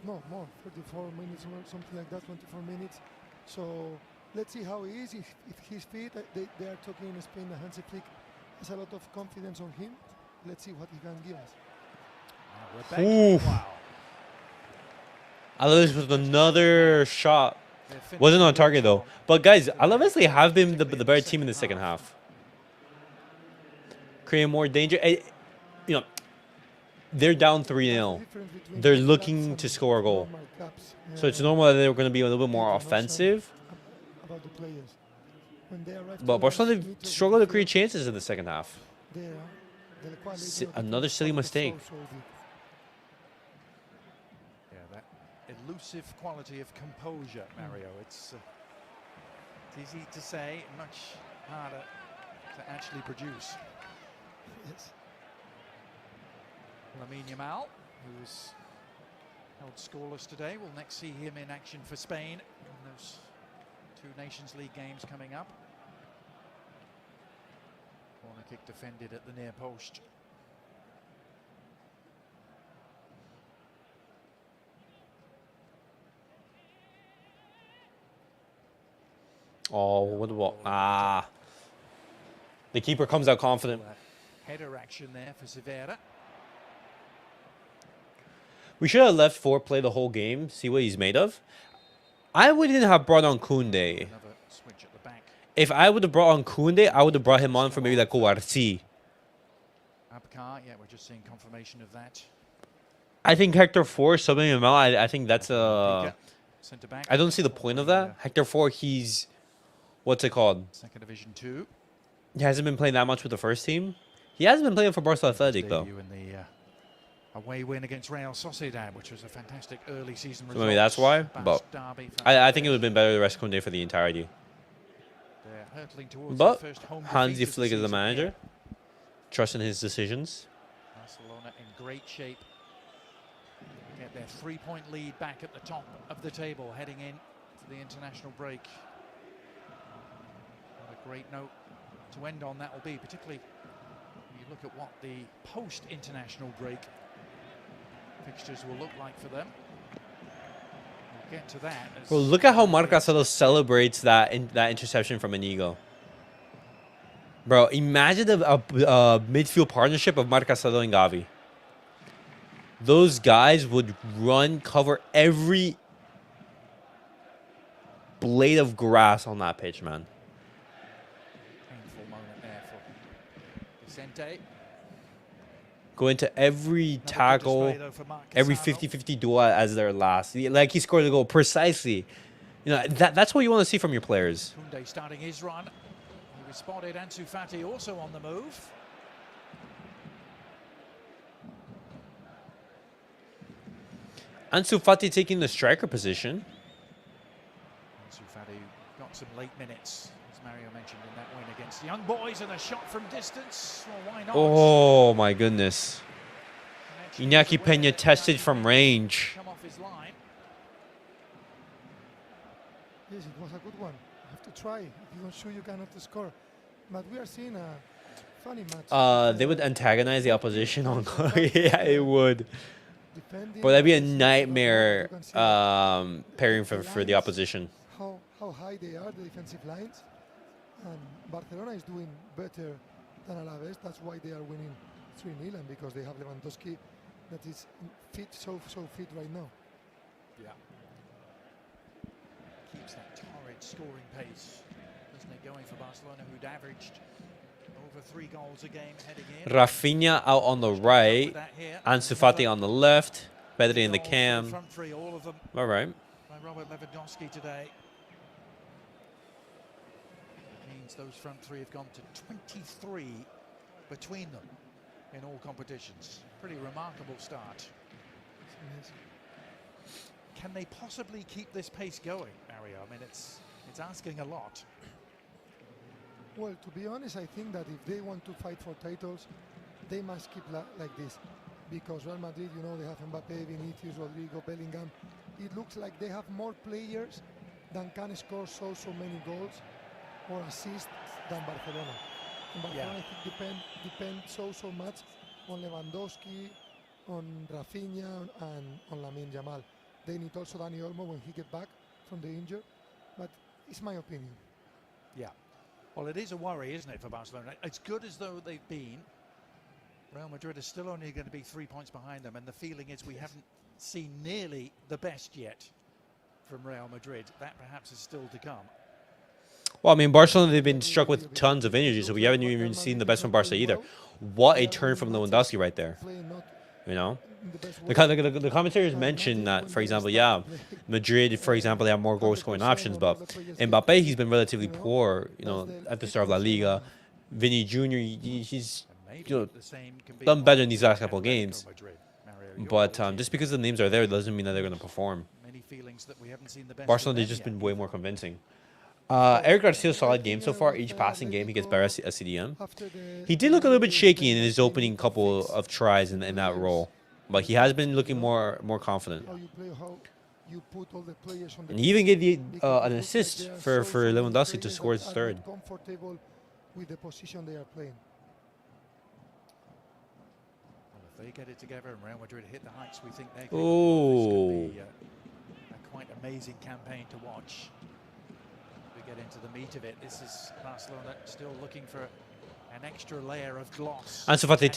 no more, 34 minutes or something like that, 24 minutes. So let's see how he is. If he's fit, they are talking in Spain that Hansi Flick has a lot of confidence on him. Let's see what he can give us. Oof. Wow. Alaves with another shot. Wasn't on target though. But guys, Alaves have been the better team in the second half. Creating more danger. You know, they're down 3-0. They're looking to score a goal. So it's normal that they're going to be a little bit more offensive. About the players. When they arrive But to Barcelona us, struggled to create chances in the second half. the quality of the Another team silly is mistake. so big. Yeah, that elusive quality of composure, Mario. It's easy to say, much harder to actually produce. Yes. Lamine Yamal, who's held scoreless today, will next see him in action for Spain in those 2 Nations League games coming up. Corner kick defended at the near post. Oh, what the ball? Ah. The keeper comes out confident. Header action there for Severa. We should have left Ford play the whole game, see what he's made of. I wouldn't have brought on Kounde. Another switch at the back. If I would have brought on Kounde, I would have brought him on for maybe like kubarsi. Abkar, yeah, we're just seeing confirmation of that. I think Hector 4 subbing him out. I think that's Centre back. I don't see the point of that. Hector 4, he's what's it called? Second Division 2. He hasn't been playing that much with the first team. He hasn't been playing for Barca Athletic though. Debut in the away win against Real Sociedad, which was a fantastic early season result. So maybe that's why. But I think it would have been better to rest Kounde for the entirety. They're hurtling towards But their first home Hansi defeat of Flick is the season manager. here. Trust in his decisions. Barcelona in great shape. Get their 3-point lead back at the top of the table, heading in to the international break. What a great note to end on that will be, particularly when you look at what the post-international break fixtures will look like for them. We'll get to that. Bro, look at how Marcaselo celebrates that interception from Inigo. Bro, imagine a midfield partnership of Marcaselo and Gavi. Those guys would run, cover every blade of grass on that pitch, man. Painful moment there for Vicente. Go into every Another good tackle, display, though, for Marc every Casano. 50-50 duel as their last. Like he scored a goal precisely. You know, that's what you want to see from your players. Kounde starting his run. He was spotted. Ansu Fati also on the move. Ansu Fati taking the striker position. Ansu Fati got some late minutes, as Mario mentioned, in that win against the Young Boys, and a shot from distance. Well, why not? Oh my goodness. Connection Iñaki was aware Peña that tested Iñaki from Peña range. come off his line. Yes, it was a good one. You have to try. If you don't shoot, you cannot score. But we are seeing a funny match. They would antagonize the opposition on. Yeah, it would. Defending, But that'd be a defending, nightmare you can see pairing for the opposition. how high they are, the defensive lines. And Barcelona is doing better than Alaves. That's why they are winning 3-0, and because they have Lewandowski that is fit, so fit right now. Yeah. Keeps that torrid scoring pace, doesn't it, going for Barcelona, who'd averaged over 3 goals a game heading in. Raphinha out on the right, Ansu Fati on the left, Pedri in the cam. Front three, all of them All right. by Robert Lewandowski today. It means those front three have gone to 23 between them in all competitions. Pretty remarkable start. Can they possibly keep this pace going, Mario? I mean, it's asking a lot. Well, to be honest, I think that if they want to fight for titles, they must keep like this. Because Real Madrid, you know, they have Mbappe, Vinicius, Rodrigo, Bellingham. It looks like they have more players than can score so many goals. more assists than Barcelona. And Barcelona, I think, depend so much on Lewandowski, on raphinha, and on Lamine Yamal. They need also Dani Olmo when he get back from the injury, but it's my opinion. Yeah. Well, it is a worry, isn't it, for Barcelona? As good as though they've been, Real Madrid is still only going to be 3 points behind them, and the feeling is we haven't seen nearly the best yet from Real Madrid. That perhaps is still to come. Well, I mean, Barcelona, they've been struck with tons of injuries, so we haven't even seen the best from Barca either. What a turn from Lewandowski right there. You know? The commentators mentioned that, for example, yeah, Madrid, for example, they have more goal-scoring options, but Mbappe, he's been relatively poor, you know, at the start of La Liga. Vinny Jr., he's done better in these last couple of games. But just because the names are there doesn't mean that they're going to perform. Barcelona, they've just been way more convincing. Eric Garcia's solid game so far. Each passing game, he gets better at CDM. He did look a little bit shaky in his opening couple of tries in that role, but he has been looking more confident. And he even gave an assist for Lewandowski to score his third. With the position they are playing. Well, if they get it together and Real Madrid hit the heights we think they can, Oh, this could be a quite amazing campaign to watch. We get into the meat of it. This is Barcelona still looking for an extra layer of gloss. Ansu Fati,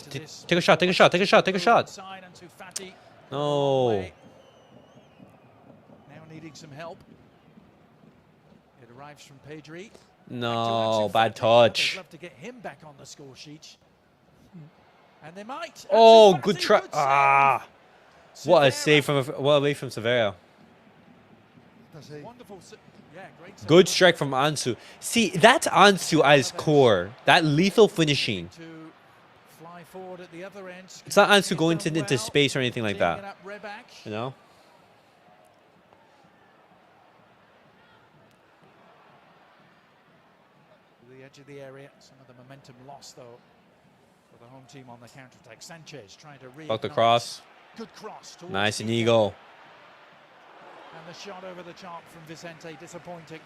take a shot, take a shot, take a shot, take a shot. No. Now needing some help. It arrives from Pedri. No, bad touch. They'd love to get him back on the score sheet. And they might. Oh, good try. Ah, what a save from Sevilla. Wonderful. Yeah, great. Good strike from Ansu. See, that's Ansu at his core. That lethal finishing. Fly forward at the other end. It's not Ansu going into space or anything like that. You know? The edge of the area. Some of the momentum lost, though, for the home team on the counter-attack. Sanchez trying to reignite. Fuck the cross. Good cross. Nice, Inigo. And the shot over the top from Vicente, disappointing.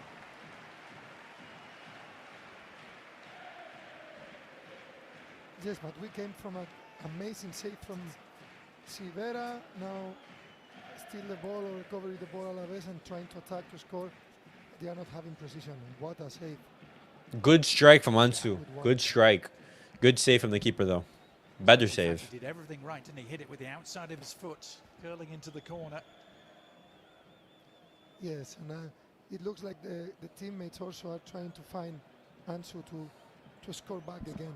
Yes, but we came from an amazing save from Silvera. Now steal the ball or recover the ball Alaves and trying to attack to score. They are not having precision. What a save. Good strike from Ansu. Good strike. Good save from the keeper, though. Better save. He did everything right, didn't he? Hit it with the outside of his foot, curling into the corner. Yes, and it looks like the teammates also are trying to find Ansu to score back again.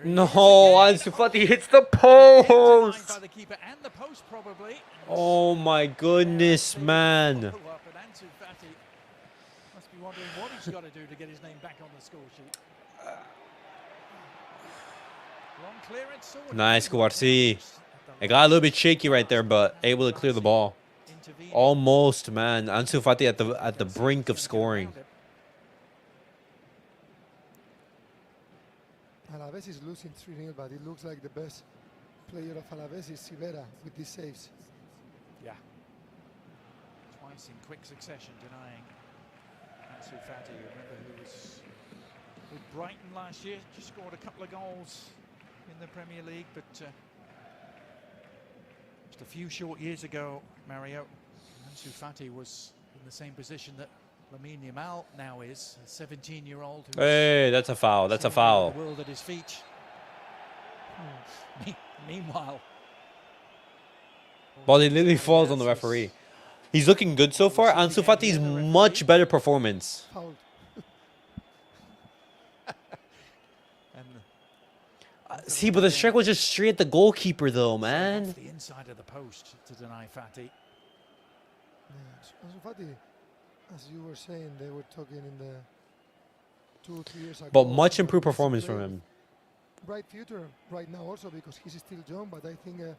No, Ansu Fati hits the post. By the keeper and the post, probably. Oh my goodness, man. Ansu Fati must be wondering what he's got to do to get his name back on the score sheet. Long clearance. Nice, Cubarsi. It got a little bit shaky right there, but able to clear the ball. Almost, man. Ansu Fati at the brink of scoring. Alaves is losing 3-0, but it looks like the best player of Alaves is Silvera with these saves. Yeah. Twice in quick succession denying Ansu Fati. Remember, who was with Brighton last year, just scored a couple of goals in the Premier League, but just a few short years ago, Mario, Ansu Fati was in the same position that Lamine Yamal now is, a 17-year-old. Hey, that's a foul. That's a foul. The world at his feet. Meanwhile, Ball literally falls on the referee. He's looking good so far. Ansu Fati's much better performance. Foul. See, but the strike was just straight at the goalkeeper, though, man. off the inside of the post to deny Fati. Yeah, Ansu Fati, as you were saying, they were talking in the 2-3 years ago. But much improved performance from him. Bright future right now also because he's still young, but I think the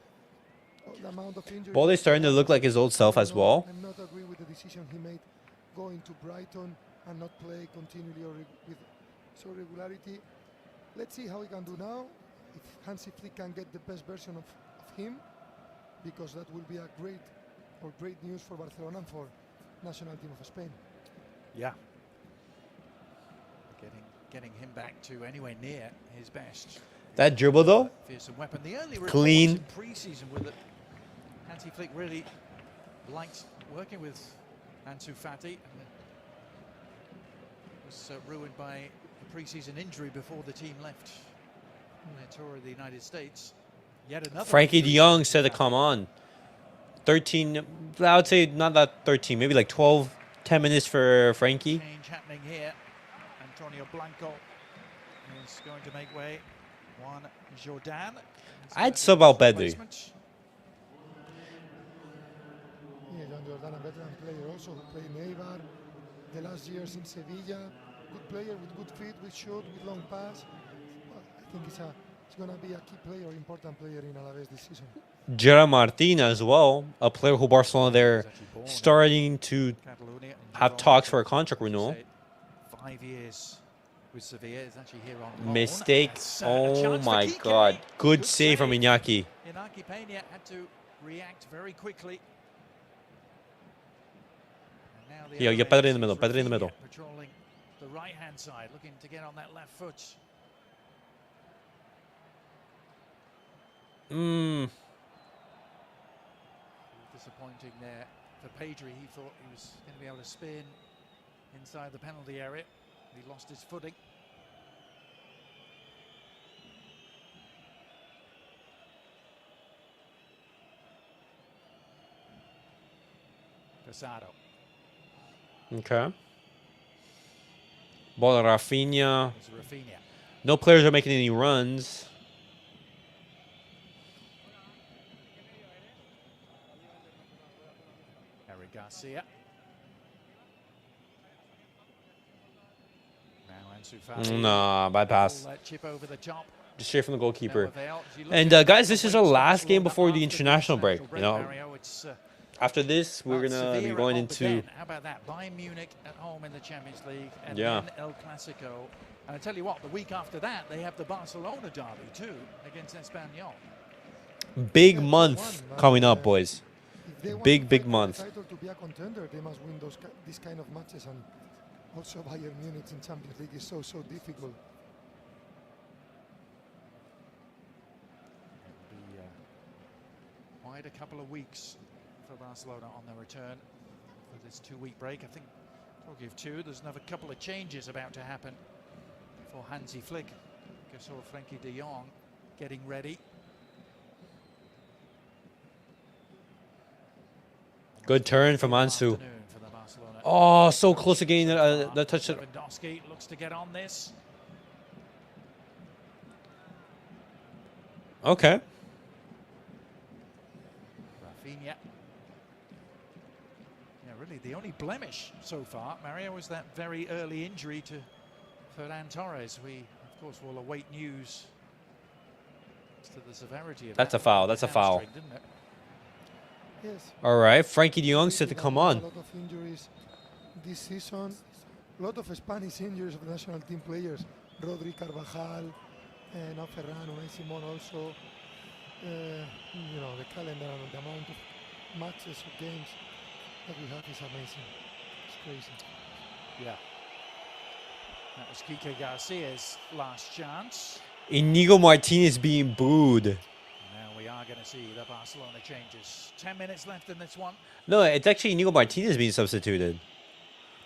amount of injuries... Ball is starting to look like his old self as well. I'm not agree with the decision he made going to Brighton and not play continually or with so regularity. Let's see how he can do now. If Hansi Flick can get the best version of him, because that will be a great or great news for Barcelona and for national team of Spain. Yeah. Getting him back to anywhere near his best. That dribble though, Fearsome weapon. The early clean. reports in pre-season were that Hansi Flick really liked working with Ansu Fati. Was ruined by a pre-season injury before the team left on their tour of the United States. Yet another Frankie De injury Jong to said to Fati. come on. 13, I would say not that 13, maybe like 12, 10 minutes for Frankie. Change happening here. Antonio Blanco is going to make way. Juan Jordan. I'd sub out Pedri. Replacement. Yeah, Juan Jordan, a veteran player also who played in Eibar the last years in Sevilla. Good player with good feet, with shoot, with long pass. Well, I think he's going to be a key player, important player in Alaves this season. Gerard Martin as well, a player who Barcelona they're starting to Catalonia and have Girona, talks for a contract renewal. 5 years with Sevilla. Is actually here on loan. Mistake. That's, a Oh chance for my Kike. God. Good save from Iñaki. Inaki Peña had to react very quickly. And now the Here, get other Pedri in the end middle, is Pedri in the Raphinha middle. Patrolling the right-hand side, looking to get on that left foot. Disappointing there for Pedri. He thought he was going to be able to spin inside the penalty area. He lost his footing. Casado. Okay. Ball to Raphinha. It's Raphinha. No players are making any runs. Eric Garcia. Now Ansu Fati. Nah, bypass. Chip over the top. Just straight from the No goalkeeper. avail. As you look And at guys, the this is our weights of last game Barcelona before the after international break. You know, Mario, it's, after this, we're gonna Sevilla be at going home, but into. then, how about that? Bayern Munich at home in the Champions League, and Yeah. then El Clasico. And I tell you what, the week after that, they have the Barcelona derby too against Espanyol. Big Yeah, month 2-1, coming but, up, boys. If they want Big, to big fight for month. the title to be a contender, they must win these kind of matches, and also Bayern Munich in Champions League is so difficult. It'll be quite a couple of weeks for Barcelona on their return for this 2-week break. I think, talking of two, there's another couple of changes about to happen for Hansi Flick. I saw Frankie de Jong getting ready. Good turn from Ansu. Afternoon for the Barcelona. Oh, so close to getting that touch. Lewandowski looks to get on this. Okay. Raphinha. Yeah, really, the only blemish so far, Mario, was that very early injury to Ferran Torres. We, of course, will await news as to the severity of That's that. a foul. That's a foul. Hamstring, didn't it? Yes. All right, Frankie De Jong said to We've come had on. A lot of injuries this season. A lot of Spanish injuries of national team players. Rodri, Carvajal, now Ferran, Unai Simon also. You know, the calendar and the amount of matches or games that we have is amazing. It's crazy. Yeah. That was Kike Garcia's last chance. Inigo Martinez being booed. Now we are going to see the Barcelona changes. 10 minutes left in this one. No, it's actually Inigo Martinez being substituted.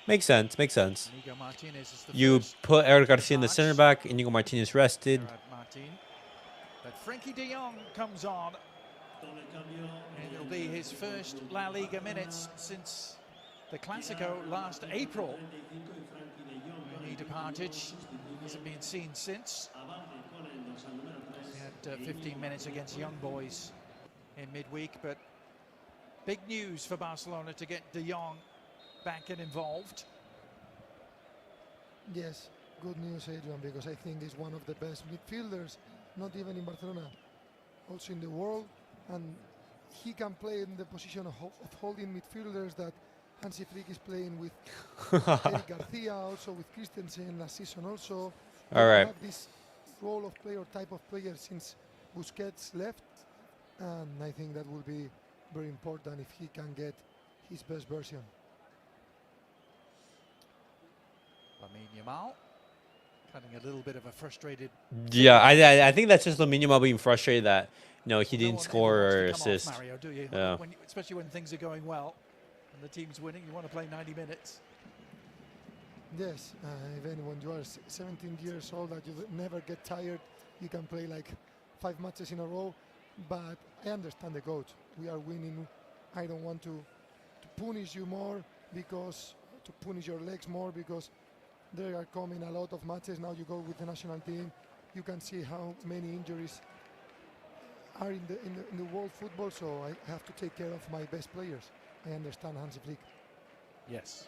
Makes sense. Makes sense. Inigo Martinez is the You first put Eric Garcia in the charge. center back. Inigo Martinez rested. Gerard Martin. But Frankie de Jong comes on. And it'll be his first La Liga minutes since the Clasico last April. When he departed, hasn't been seen since. He had 15 minutes against Young Boys in midweek, but big news for Barcelona to get de Jong back and involved. Yes, good news, Adrian, because I think he's one of the best midfielders, not even in Barcelona, also in the world. And he can play in the position of holding midfielders that Hansi Flick is playing with Eric Garcia, also with Christensen last season also. All right. Have this role of player, type of player since Busquets left, and I think that will be very important if he can get his best version. Lamine Yamal cutting a little bit of a frustrated. Yeah, I think that's just Lamine Yamal being frustrated that he didn't No one score ever or wants to come off, assist. Mario, do you? Yeah. Especially when things are going well and the team's winning, you want to play 90 minutes. Yes, even when you are 17 years old, that you never get tired, you can play like 5 matches in a row. But I understand the coach. We are winning. I don't want to punish you more to punish your legs more because there are coming a lot of matches. Now you go with the national team. You can see how many injuries are in the world football. So I have to take care of my best players. I understand Hansi Flick. Yes.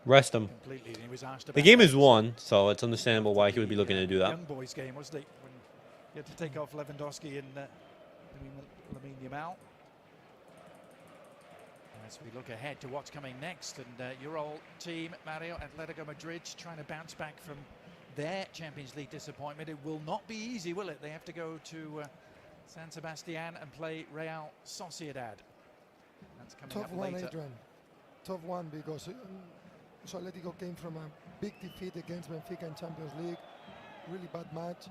Rest him. Completely. He was asked The about game is that. won, so it's understandable why he would be The, looking to do that. Young boys game, wasn't it? When he had to take off Lewandowski and Lamine Yamal. As we look ahead to what's coming next, and your old team, Mario, Atletico Madrid, trying to bounce back from their Champions League disappointment. It will not be easy, will it? They have to go to San Sebastian and play Real Sociedad. That's coming Tough up one, later. Adrian. Tough one because so Atletico came from a big defeat against Benfica in Champions League. Really bad match,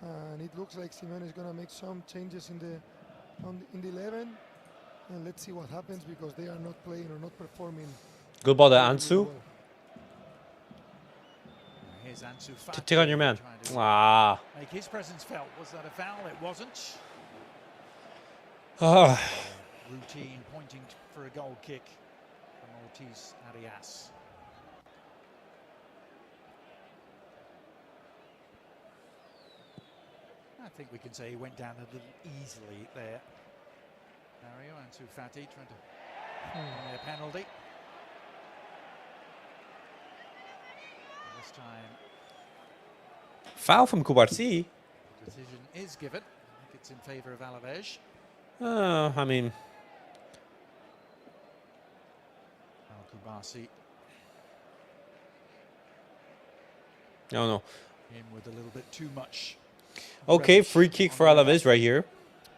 and it looks like Simeone is going to make some changes in the 11. And let's see what happens because they are not playing or not performing. Good ball to really Ansu. well. Here's Ansu Fati Take on your man. trying to Ah. make his presence felt. Was that a foul? It wasn't. Ah. Routine pointing for a goal kick from Ortiz Arias. I think we can say he went down a little easily there. Mario Ansu Fati trying to play a penalty. And this time Foul from Cubarsi. the decision is given. I think it's in favour of Alaves. I mean, Kubarsi I don't know. in with a little bit too much. Okay, relish free kick on for the left. Alaves right here.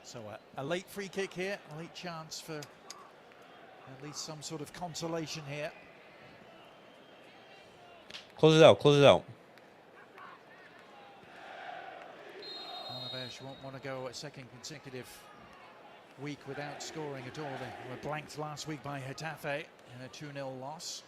So a late free kick here, a late chance for at least some sort of consolation here. Close it out, close it out. Alaves won't want to go a second consecutive week without scoring at all. They were blanked last week by Getafe in a 2-0 loss.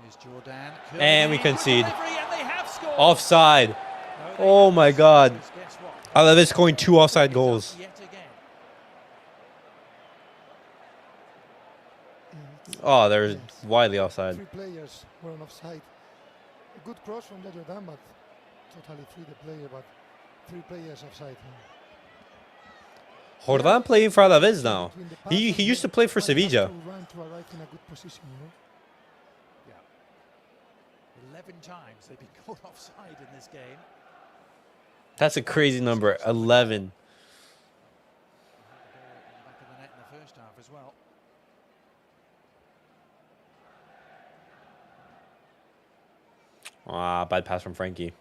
Here's Jordan. And we concede. Delivery, and they have scored. Offside. No, they Oh haven't. my God. Because guess what? Alaves scoring 2 offside It's up goals. Yet again. Oh, they're Yes. widely offside. 3 players were on offside. A good cross from Jordan, but totally free the player, but 3 players offside. Jordan playing for Alaves now. Between the He passes, used to play for one has Sevilla. to run to arrive in a good position, you know? 11 times they've been caught offside in this game. That's a crazy number, 11. In the back of the net in the first half as well. Ah, bad pass from Frankie.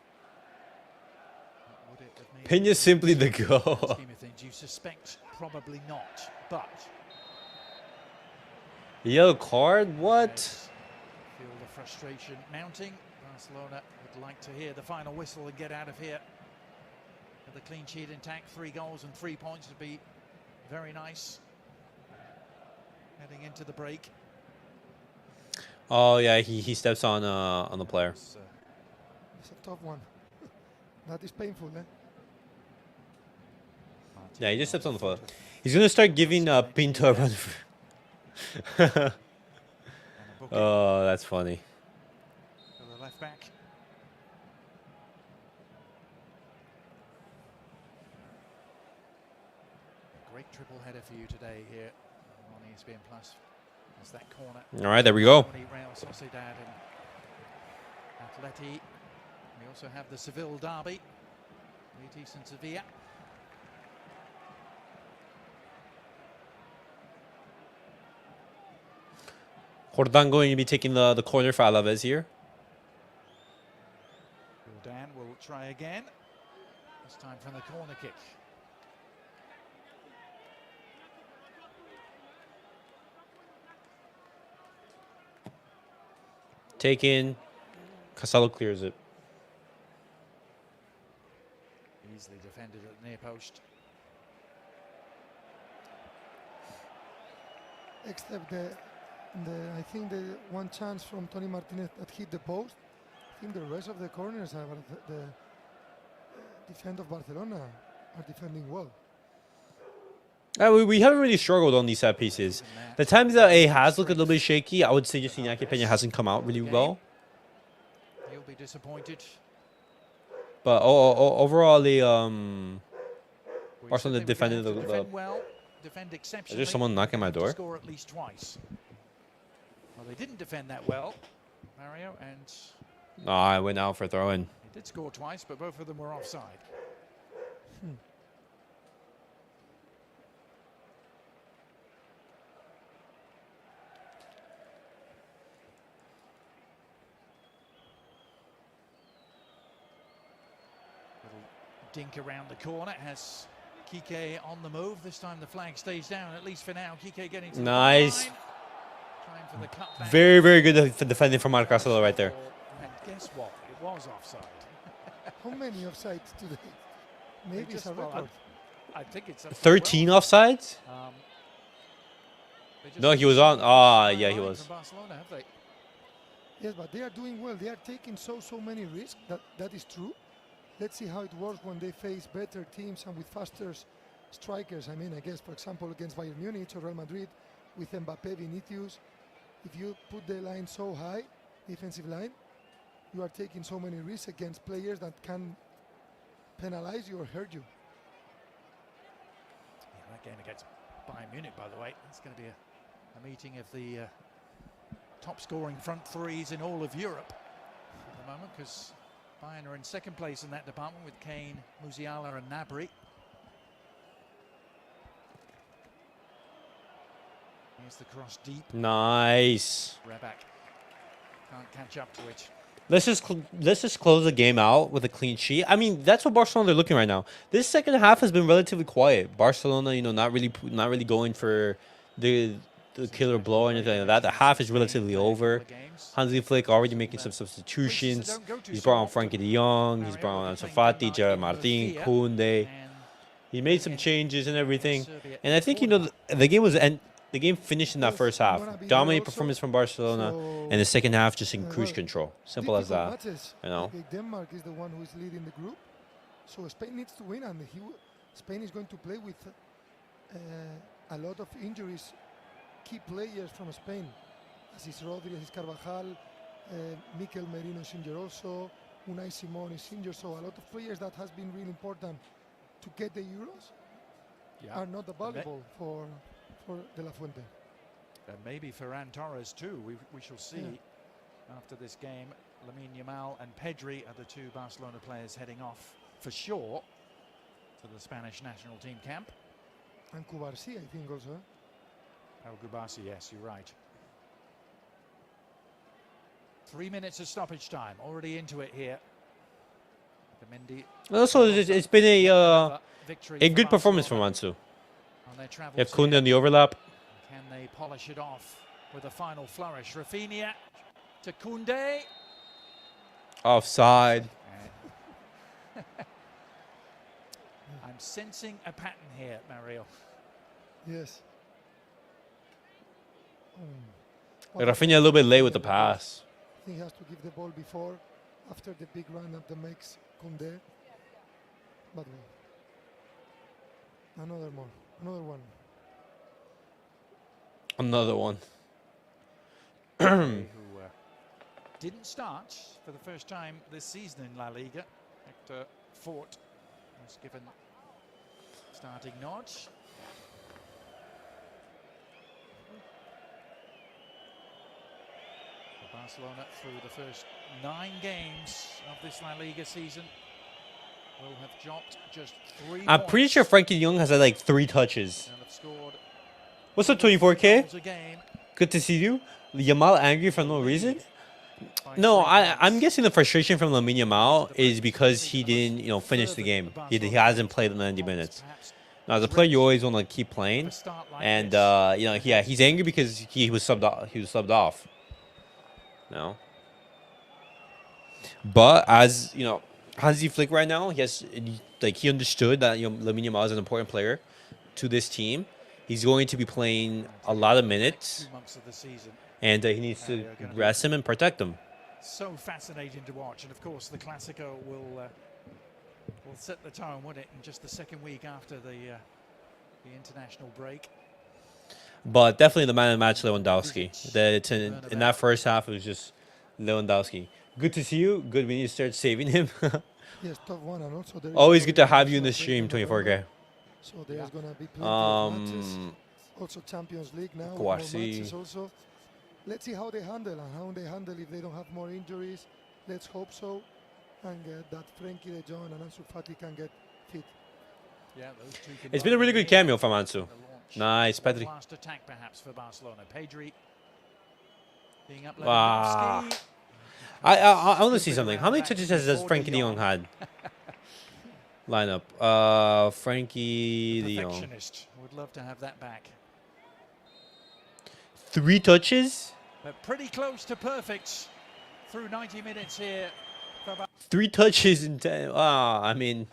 Would it have made Peña simply the scheme goal. of things? You suspect probably not, but Yellow card? What? feel the frustration mounting. Barcelona would like to hear the final whistle and get out of here with the clean sheet intact. 3 goals and 3 points would be very nice heading into the break. Oh yeah, he steps on the player. It's, It's a tough one. That is painful, eh? Yeah, he just steps on the foot. He's gonna start giving Pinto a run. Oh, that's funny. For the left back. Great triple header for you today here on ESPN Plus. There's that corner. All right, there we go. Real Sociedad and Atleti. We also have the Seville derby. Betis and Sevilla. Jordan going to be taking the corner for Alaves here. Dan will try again. This time from the corner kick. Taken. Casalo clears it. Easily defended at the near post. Except I think the one chance from Tony Martinez that hit the post. I think the rest of the corners are the defense of Barcelona are defending well. We haven't really struggled on these set pieces. The times that it has looked a little bit shaky, I would say just Iñaki Peña hasn't come out really well. He'll be disappointed. But overall, the We Barcelona said they were defended going to the. defend well, defend exceptionally. Is there someone knocking my and to door? Score at least twice. Well, they didn't defend that well, Mario, and Oh, I went out for throw-in. they did score twice, but both of them were offside. Little dink around the corner, has Kike on the move. This time the flag stays down, at least for now. Kike getting to the Nice. line. Trying for the cutback. Very, very good defending from Marc Casalo right there. And guess what? It was offside. How many offsides today? Maybe it's a Well, record. I think it's up to 13 12. offsides? They just No, he was missed on. the Ah, line yeah, he from was. Barcelona, have they? Yes, but they are doing well. They are taking so many risks. That is true. Let's see how it works when they face better teams and with faster strikers. I mean, I guess, for example, against Bayern Munich or Real Madrid with Mbappé, Vinicius. If you put the line so high, defensive line, you are taking so many risks against players that can penalize you or hurt you. Yeah, that game against Bayern Munich, by the way, it's going to be a meeting of the top scoring front threes in all of Europe at the moment, because Bayern are in second place in that department with Kane, Musiala and Gnabry. Here's the cross deep. Nice. Reback can't catch up to it. Let's just close the game out with a clean sheet. I mean, that's what Barcelona are looking right now. This second half has been relatively quiet. Barcelona, not really going for the killer blow or anything like that. The half is relatively over. Hansi Flick already making some substitutions. He's brought on Frankie de Jong. He's brought on Ansu Fati, Gerard Martin, Kounde. He made some changes and everything. And I think the game was the game finished in that first half. Dominating performance from Barcelona, and the second half just in cruise control. Simple as that. Matches. Okay, Denmark is the one who is leading the group, so Spain needs to win, and Spain is going to play with a lot of injuries. Key players from Spain, Asís Rodri, Asís Carvajal, Mikel Merino is injured also, Unai Simon is injured, so a lot of players that has been really important to get the Euros are not available for De La Fuente. And maybe Ferran Torres too. We shall see after this game. Lamine Yamal and Pedri are the two Barcelona players heading off for sure to the Spanish national team camp. And Cubarsi, I think also. Oh, Cubarsi, yes, you're right. 3 minutes of stoppage time, already into it here. Mendy. Also, it's been a good performance from Barcelona Ansu. on their You travels have Kounde here. on the overlap. Can they polish it off with a final flourish? Raphinha to Kounde. Offside. I'm sensing a pattern here, Mario. Yes. Raphinha a little bit late with the pass. I think he has to give the ball before, after the big run up that makes Kounde. But another one. Another one. Who didn't start for the first time this season in La Liga. Hector Fort was given starting nod. Barcelona, through the first 9 games of this La Liga season, will have dropped just 3 I'm pretty sure Frankie de Jong has had like 3 touches. and have scored What's up, 24K? goals a game. Good to see you. Yamal angry for no reason? by No, 3 I'm points. guessing the frustration from Lamine Yamal is because he didn't, finish the game. He hasn't played the 90 minutes. Perhaps Now, as a player, you always want to keep playing, a start like and this. he's angry because he was subbed off. No, But as you know, Hansi Flick right now, he understood that Lamine Yamal is an important player to this team. He's going to be playing a lot of minutes, 2 months of the season. and he needs to rest him and protect him. So fascinating to watch, and of course the Clasico will set the tone, won't it, in just the second week after the international break. But definitely the man of the match, Lewandowski. In that first half, it was just Lewandowski. Good to see you. Good we need to start saving him. Yes, top one, and also there is Always good to have you in the international stream, break in November. 24K. So there's gonna be plenty of matches. Um, Also Champions League now. More Cubarsi. matches also. Let's see how they handle if they don't have more injuries. Let's hope so, and that Frenkie de Jong and Ansu Fati can get fit. Yeah, those two It's been a really good cameo from Ansu. The launch Nice, of Pedri. last attack perhaps for Barcelona. Pedri being up Ah. Lewandowski. I want to see something. How many touches has Frankie de Jong had? Lineup. Frankie de Jong. Perfectionist. Would love to have that back. 3 touches? But pretty close to perfect through 90 minutes here. 3 touches in 10. I mean,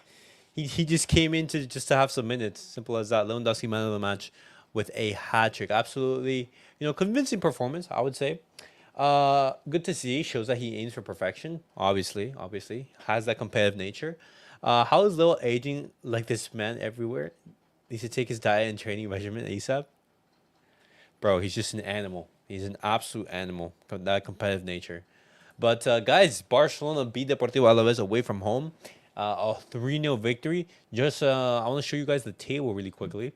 he just came in to have some minutes. Simple as that. Lewandowski man of the match with a hat trick. Absolutely, convincing performance, I would say. Good to see. Shows that he aims for perfection. Obviously, has that competitive nature. How is Lil aging like this man everywhere? Needs to take his diet and training regimen ASAP. Bro, he's just an animal. He's an absolute animal. That competitive nature. But guys, Barcelona beat Deportivo Alaves away from home. A 3-0 victory. Just I want to show you guys the table really quickly,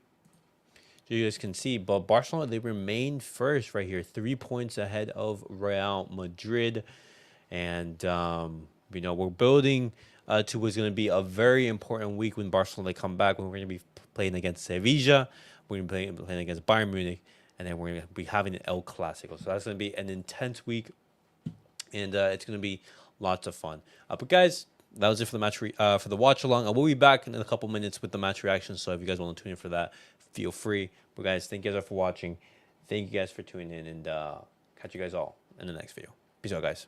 so you guys can see. But Barcelona, they remain first right here, 3 points ahead of Real Madrid, and we're building to what's going to be a very important week when Barcelona come back. When we're going to be playing against Sevilla, we're going to be playing against Bayern Munich, and then we're going to be having an El Clasico. So that's going to be an intense week, and it's going to be lots of fun. But guys, that was it for the match for the watch along. I will be back in a couple minutes with the match reaction. So if you guys want to tune in for that, feel free. But guys, thank you guys for watching. Thank you guys for tuning in, and catch you guys all in the next video. Peace out, guys.